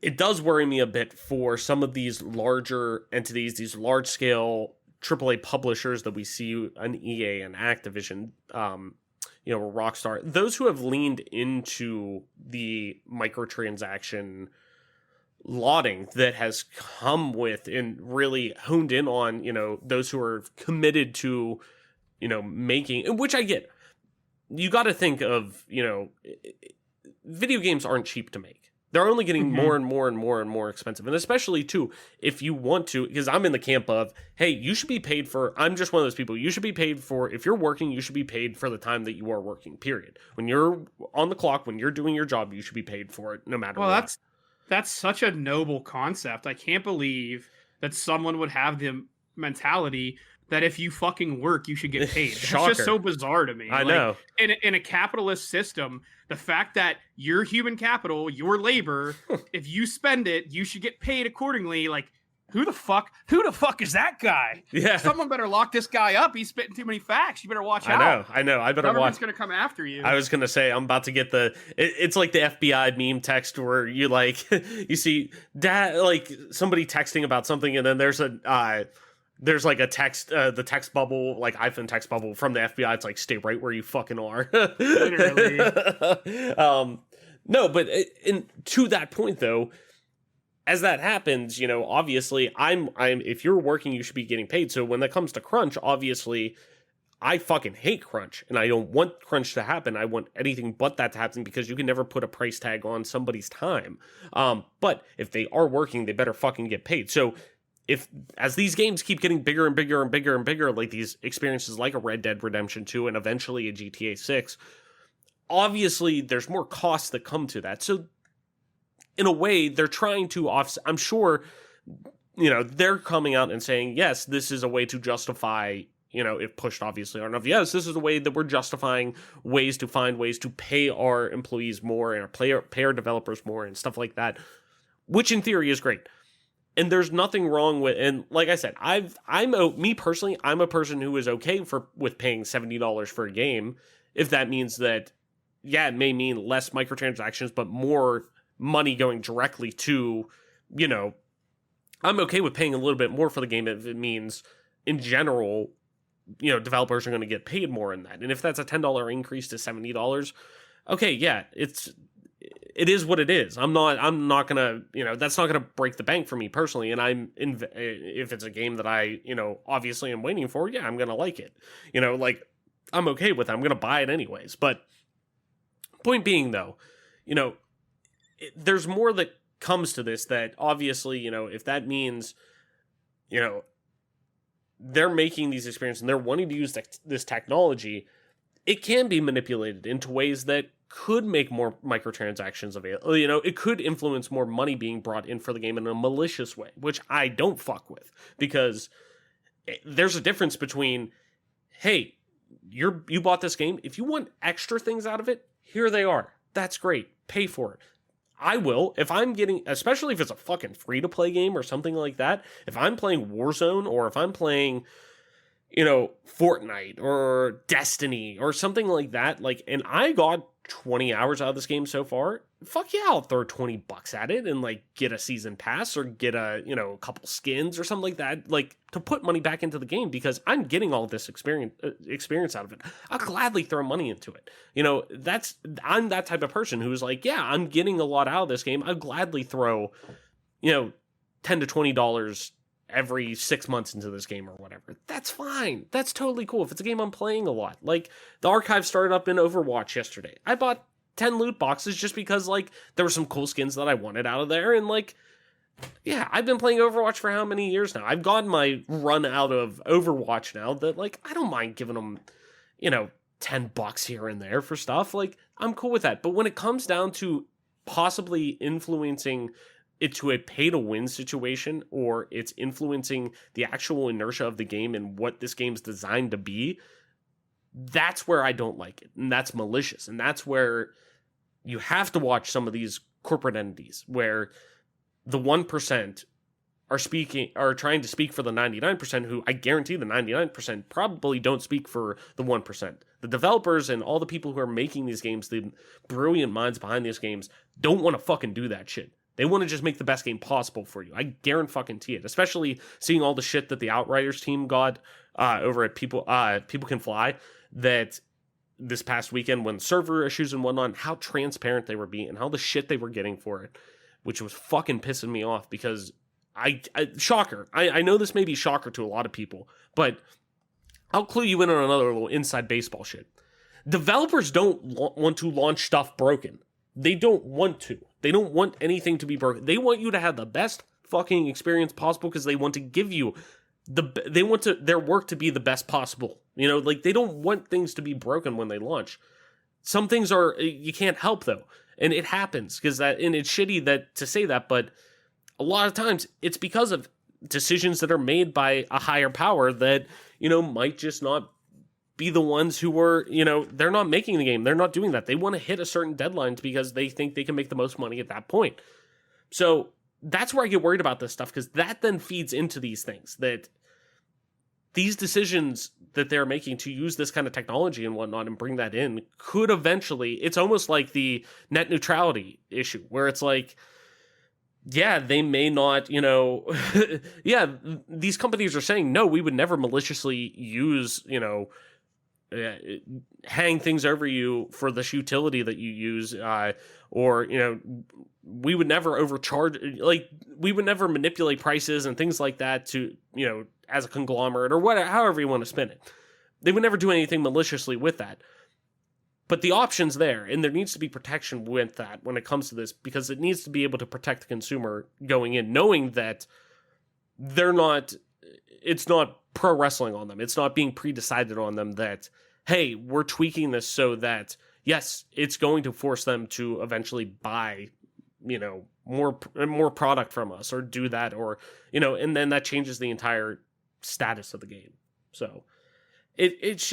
it does worry me a bit for some of these larger entities, these large scale AAA publishers that we see, an EA and Activision, Rockstar, those who have leaned into the microtransaction lauding that has come with and really honed in on, those who are committed to, making, which I get. You got to think of, video games aren't cheap to make. They're only getting more and more and more and more expensive. And especially, too, if you want to, because I'm in the camp of, hey, you should be paid for, I'm just one of those people, you should be paid for, if you're working, you should be paid for the time that you are working, period. When you're on the clock, when you're doing your job, you should be paid for it, no matter what. That's such a noble concept. I can't believe that someone would have the mentality that if you fucking work, you should get paid. It's just so bizarre to me. I know. In a capitalist system, the fact that your human capital, your labor, if you spend it, you should get paid accordingly. Like, who the fuck is that guy? Yeah. Someone better lock this guy up. He's spitting too many facts. You better watch out. I know. I better watch. Government's going to come after you. I was going to say, I'm about to get it's like the FBI meme text where you you see somebody texting about something, and then there's like a text, the text bubble, like iPhone text bubble from the FBI. It's like, stay right where you fucking are. Literally. No, but to that point though, as that happens, obviously I'm if you're working, you should be getting paid. So when that comes to crunch, obviously I fucking hate crunch, and I don't want crunch to happen. I want anything but that to happen, because you can never put a price tag on somebody's time. But if they are working, they better fucking get paid. So as these games keep getting bigger and bigger and bigger and bigger, like these experiences like a Red Dead Redemption 2 and eventually a GTA 6, obviously there's more costs that come to that. So in a way, they're trying to offset. I'm sure, they're coming out and saying, yes, this is a way to justify, if pushed obviously hard enough, yes, this is a way that we're justifying ways to find ways to pay our employees more and pay our developers more and stuff like that, which in theory is great. And there's nothing wrong with, and like I said, me personally, I'm a person who is okay with paying $70 for a game, if that means that, yeah, it may mean less microtransactions, but more money going directly to, I'm okay with paying a little bit more for the game if it means, in general, developers are going to get paid more in that. And if that's a $10 increase to $70, okay, yeah, it is what it is. I'm not gonna, that's not gonna break the bank for me personally. And if it's a game that I, obviously am waiting for, yeah, I'm gonna like it. I'm okay with it. I'm gonna buy it anyways. But point being, though, there's more that comes to this. That obviously, if that means, they're making these experiences and they're wanting to use this technology, it can be manipulated into ways that could make more microtransactions available. You know, it could influence more money being brought in for the game in a malicious way, which I don't fuck with, because there's a difference between, hey, you bought this game. If you want extra things out of it, here they are. That's great. Pay for it. I will, if I'm getting, especially if it's a fucking free-to-play game or something like that. If I'm playing Warzone, or if I'm playing, you know, Fortnite or Destiny or something like that, like, and I got 20 hours out of this game so far, fuck yeah, I'll throw $20 at it and like get a season pass or get a, you know, a couple skins or something like that, like to put money back into the game, because I'm getting all this experience out of it. I'll gladly throw money into it. You know, I'm that type of person who's like, yeah, I'm getting a lot out of this game. I'll gladly throw, you know, $10 to $20 every 6 months into this game or whatever. That's fine. That's totally cool. If it's a game I'm playing a lot. Like, the archive started up in Overwatch yesterday. I bought 10 loot boxes just because, like, there were some cool skins that I wanted out of there. And, like, yeah, I've been playing Overwatch for how many years now? I've gotten my run out of Overwatch now that, like, I don't mind giving them, you know, $10 here and there for stuff. Like, I'm cool with that. But when it comes down to possibly influencing it to a pay-to-win situation, or it's influencing the actual inertia of the game and what this game's designed to be, that's where I don't like it. And that's malicious. And that's where you have to watch some of these corporate entities where the 1% are trying to speak for the 99%, who I guarantee the 99% probably don't speak for the 1%. The developers and all the people who are making these games, the brilliant minds behind these games, don't want to fucking do that shit. They want to just make the best game possible for you. I guarantee it. Especially seeing all the shit that the Outriders team got over at People Can Fly, that this past weekend, when server issues and whatnot, how transparent they were being and how the shit they were getting for it, which was fucking pissing me off, because shocker. I know this may be shocker to a lot of people, but I'll clue you in on another little inside baseball shit. Developers don't want to launch stuff broken. They don't want to. They don't want anything to be broken. They want you to have the best fucking experience possible, because they want to give you their work to be the best possible. You know, like, they don't want things to be broken when they launch. Some things are, you can't help though. And it happens, and it's shitty that to say that, but a lot of times it's because of decisions that are made by a higher power that, you know, might just not be the ones who were, you know, they're not making the game. They're not doing that. They want to hit a certain deadline because they think they can make the most money at that point. So that's where I get worried about this stuff, because that then feeds into these things, that these decisions that they're making to use this kind of technology and whatnot and bring that in could eventually, it's almost like the net neutrality issue, where it's like, yeah, they may not, you know, yeah, these companies are saying, no, we would never maliciously use, you know, hang things over you for this utility that you use, or, you know, we would never overcharge, like, we would never manipulate prices and things like that to, you know, as a conglomerate or whatever, however you want to spin it. They would never do anything maliciously with that. But the option's there, and there needs to be protection with that when it comes to this, because it needs to be able to protect the consumer going in, knowing that it's not pro wrestling on them. It's not being pre-decided on them that, hey, we're tweaking this so that, yes, it's going to force them to eventually buy, you know, more product from us, or do that, or, you know, and then that changes the entire status of the game. So it's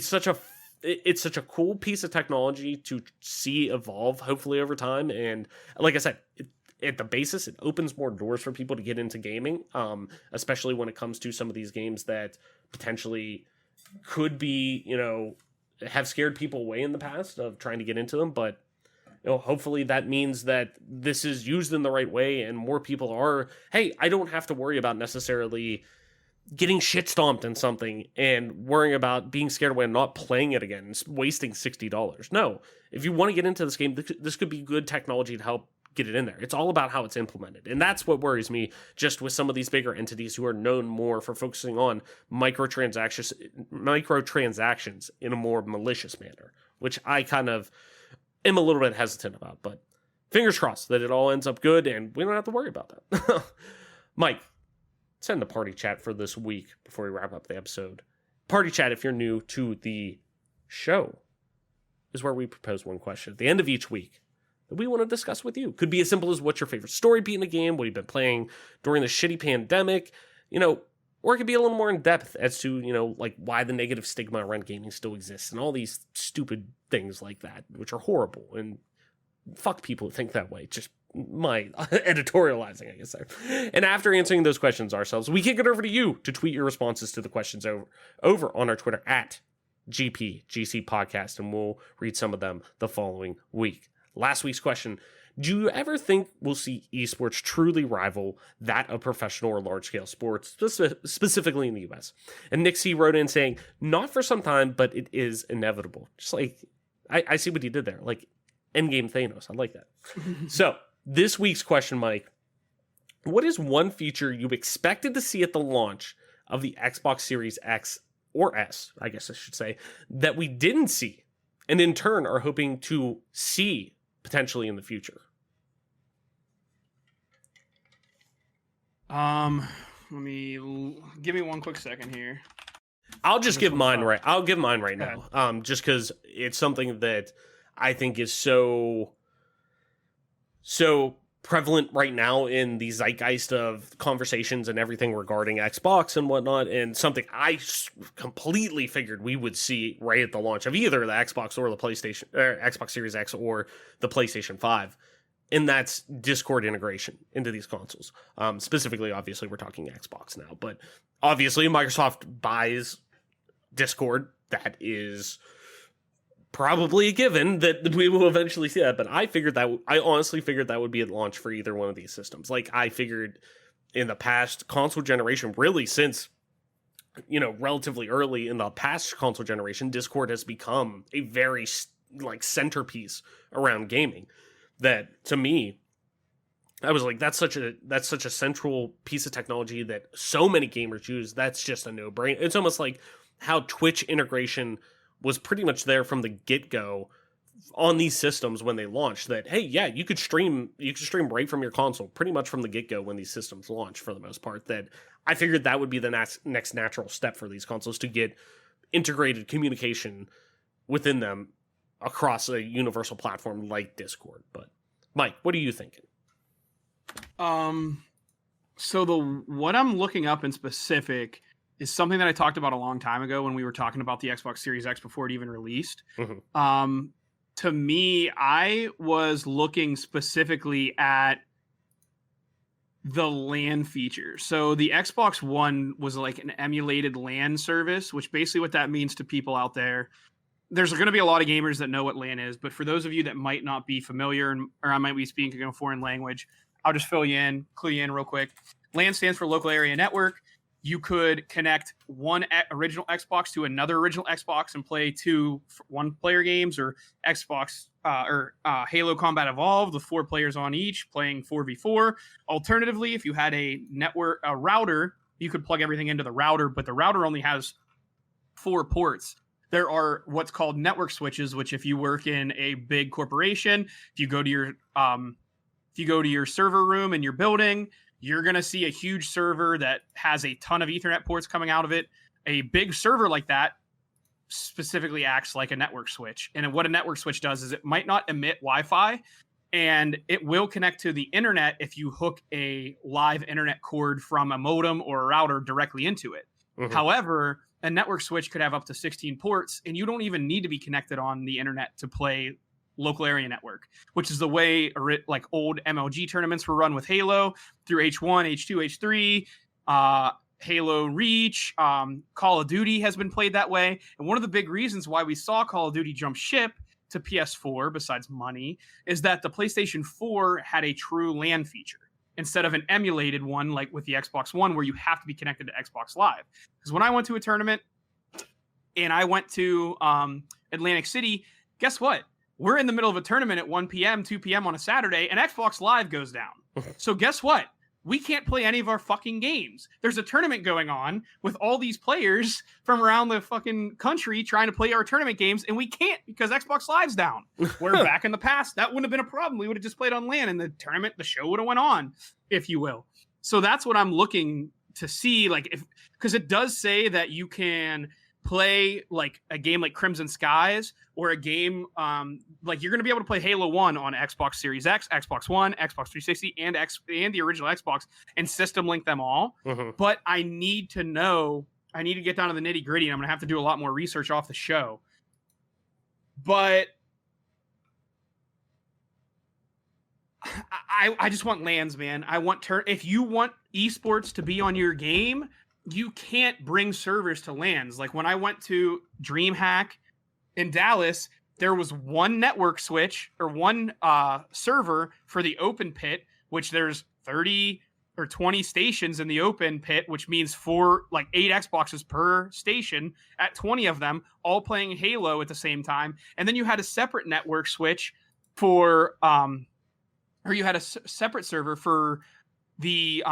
such a cool piece of technology to see evolve, hopefully over time. And like I said, at the basis, it opens more doors for people to get into gaming, especially when it comes to some of these games that potentially could be, you know, have scared people away in the past of trying to get into them. But, you know, hopefully that means that this is used in the right way, and more people are, hey, I don't have to worry about necessarily getting shit stomped in something and worrying about being scared away and not playing it again, wasting $60. No, if you want to get into this game, this could be good technology to help get it in there. It's all about how it's implemented. And that's what worries me, just with some of these bigger entities who are known more for focusing on microtransactions in a more malicious manner, which I kind of am a little bit hesitant about. But fingers crossed that it all ends up good and we don't have to worry about that. Mike, send a party chat for this week before we wrap up the episode. Party chat if you're new to the show. is where we propose one question at the end of each week that we want to discuss with you. Could be as simple as what's your favorite story beat in a game, what you've been playing during the shitty pandemic, or it could be a little more in depth as to, like why the negative stigma around gaming still exists and all these stupid things like that, which are horrible. And fuck people who think that way. Just my editorializing, I guess. There. And after answering those questions ourselves, we kick it over to you to tweet your responses to the questions over on our Twitter at GPGC Podcast, and we'll read some of them the following week. Last week's question: do you ever think we'll see esports truly rival that of professional or large-scale sports, specifically in the US? And Nick C wrote in saying, not for some time, but it is inevitable. Just like, I see what he did there. Like, endgame Thanos. I like that. So, this week's question, Mike: what is one feature you expected to see at the launch of the Xbox Series X or S, I guess I should say, that we didn't see, and in turn are hoping to see potentially in the future? Let me give me one quick second here. I'll just give mine right. I'll give mine right now. Just because it's something that I think is so prevalent right now in the zeitgeist of conversations and everything regarding Xbox and whatnot, and something I completely figured we would see right at the launch of either the Xbox or the PlayStation, or Xbox Series X or the PlayStation 5. And that's Discord integration into these consoles. Specifically, obviously, we're talking Xbox now. But obviously, Microsoft buys Discord. That is probably a given that we will eventually see that. But I honestly figured that would be at launch for either one of these systems. Like, I figured in the past console generation, really since, relatively early in the past console generation, Discord has become a very, centerpiece around gaming. That, to me, I was like, that's such a central piece of technology that so many gamers use. That's just a no-brainer. It's almost like how Twitch integration was pretty much there from the get-go on these systems when they launched. That, hey, yeah, you could stream right from your console pretty much from the get-go when these systems launch, for the most part. That I figured that would be the next natural step for these consoles, to get integrated communication within them across a universal platform like Discord. But Mike, what are you thinking? So what I'm looking up in specific is something that I talked about a long time ago when we were talking about the Xbox Series X before it even released. Mm-hmm. To me, I was looking specifically at the LAN feature. So the Xbox One was like an emulated LAN service, which basically what that means to people out there, there's going to be a lot of gamers that know what LAN is, but for those of you that might not be familiar, or I might be speaking a foreign language, I'll just clue you in real quick. LAN stands for local area network. You could connect one original Xbox to another original Xbox and play two one-player games, or Xbox Halo Combat Evolved with 4 players on each, playing 4v4. Alternatively, if you had a router, you could plug everything into the router, but the router only has 4 ports. There are what's called network switches, which if you work in a big corporation, if you go to your server room in your building, you're going to see a huge server that has a ton of Ethernet ports coming out of it. A big server like that specifically acts like a network switch. And what a network switch does is it might not emit Wi-Fi, and it will connect to the internet if you hook a live internet cord from a modem or a router directly into it. Mm-hmm. However, a network switch could have up to 16 ports, and you don't even need to be connected on the internet to play local area network, which is the way like old MLG tournaments were run with Halo through H1, H2, H3, Halo Reach. Call of Duty has been played that way. And one of the big reasons why we saw Call of Duty jump ship to PS4, besides money, is that the PlayStation 4 had a true LAN feature instead of an emulated one like with the Xbox One, where you have to be connected to Xbox Live. Because when I went to a tournament and I went to Atlantic City, guess what? We're in the middle of a tournament at 1 p.m., 2 p.m. on a Saturday, and Xbox Live goes down. So guess what? We can't play any of our fucking games. There's a tournament going on with all these players from around the fucking country trying to play our tournament games, and we can't because Xbox Live's down. Where back in the past, that wouldn't have been a problem. We would have just played on LAN, and the tournament, the show would have went on, if you will. So that's what I'm looking to see, like, because it does say that you can play like a game like Crimson Skies or a game like you're going to be able to play Halo 1 on Xbox Series X, Xbox One, Xbox 360, and the original Xbox, and system link them all. But I need to get down to the nitty gritty, and I'm going to have to do a lot more research off the show. But I just want LANs, man. If you want esports to be on your game, you can't bring servers to LANs. Like when I went to DreamHack in Dallas, there was one network switch or one server for the open pit, which there's 30 or 20 stations in the open pit, which means 8 Xboxes per station at 20 of them, all playing Halo at the same time. And then you had a separate network switch for, or you had a separate server for the,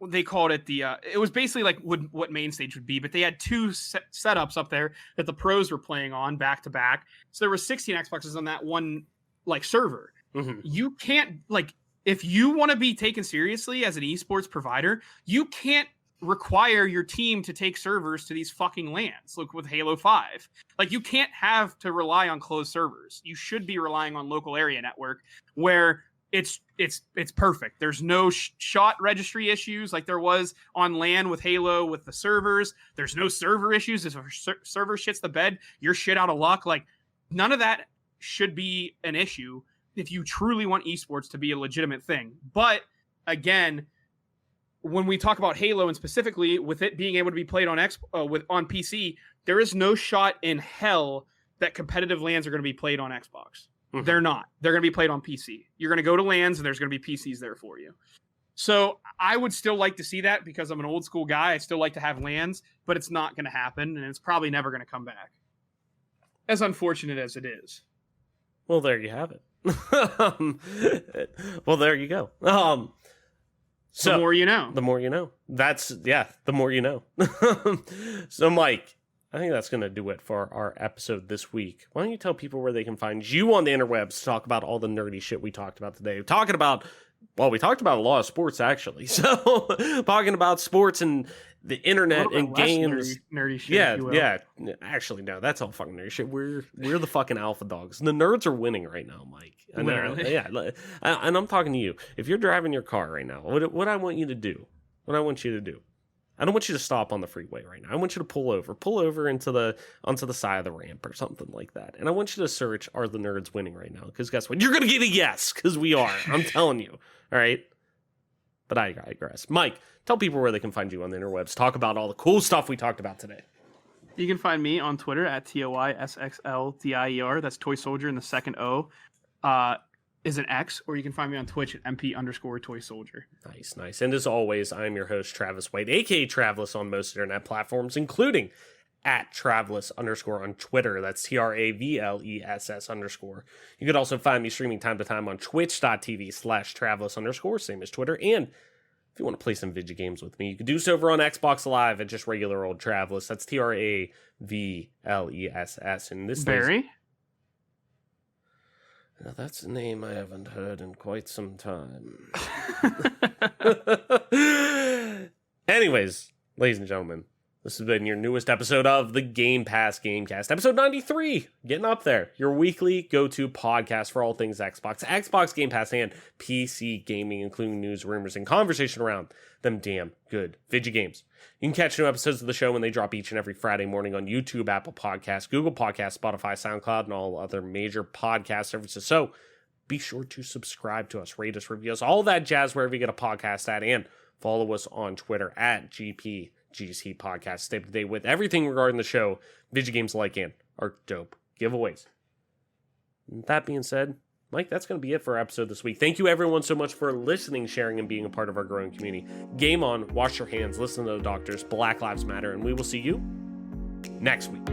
they called it it was basically like what main stage would be, but they had two setups up there that the pros were playing on back to back. So there were 16 Xboxes on that one server. You can't if you want to be taken seriously as an esports provider, you can't require your team to take servers to these fucking LANs. Look with Halo 5, you can't have to rely on closed servers. You should be relying on local area network where it's perfect. There's no shot registry issues like there was on LAN with Halo with the servers. There's no server issues. If a server shits the bed, you're shit out of luck. None of that should be an issue if you truly want esports to be a legitimate thing. But again, when we talk about Halo and specifically with it being able to be played on on PC, there is no shot in hell that competitive LANs are going to be played on Xbox. They're not. They're going to be played on PC. You're going to go to LANs and there's going to be PCs there for you. So I would still like to see that because I'm an old school guy. I still like to have LANs, but it's not going to happen and it's probably never going to come back. As unfortunate as it is. Well, there you have it. Well, there you go. So the more you know. The more you know. The more you know. So, Mike, I think that's going to do it for our episode this week. Why don't you tell people where they can find you on the interwebs to talk about all the nerdy shit we talked about today? We talked about a lot of sports, actually. So, talking about sports and the internet and games. Nerdy shit, yeah. Actually, no, that's all fucking nerdy shit. We're the fucking alpha dogs. The nerds are winning right now, Mike. Literally. Yeah, and I'm talking to you. If you're driving your car right now, what I want you to do, I don't want you to stop on the freeway right now. I want you to pull over onto the side of the ramp or something like that. And I want you to search, are the nerds winning right now? Because guess what? You're going to get a yes, because we are. I'm telling you. All right? But I digress. Mike, tell people where they can find you on the interwebs. Talk about all the cool stuff we talked about today. You can find me on Twitter at TOYSXLDIER. That's Toy Soldier, and the second O is an X, or you can find me on Twitch at MP_Toy Soldier. Nice. And as always, I'm your host, Travis White, aka Travelus on most internet platforms, including at Travelus_ on Twitter. That's TRAVLESS_. You could also find me streaming time to time on twitch.tv/Travelus_, same as Twitter. And if you want to play some video games with me, you can do so over on Xbox Live at just regular old Travelus. That's TRAVLESS. And this Barry? Now, that's a name I haven't heard in quite some time. Anyways, ladies and gentlemen, this has been your newest episode of the Game Pass Gamecast, episode 93. Getting up there. Your weekly go-to podcast for all things Xbox Game Pass, and PC gaming, including news, rumors, and conversation around them damn good video games. You can catch new episodes of the show when they drop each and every Friday morning on YouTube, Apple Podcasts, Google Podcasts, Spotify, SoundCloud, and all other major podcast services. So be sure to subscribe to us, rate us, review us, all that jazz wherever you get a podcast at, and follow us on Twitter at GPGC Podcast. Stay up to date with everything regarding the show, video games like, and our dope giveaways. And that being said, Mike, that's going to be it for our episode this week. Thank you everyone so much for listening, sharing, and being a part of our growing community. Game on, wash your hands, listen to the doctors, Black Lives Matter, and we will see you next week.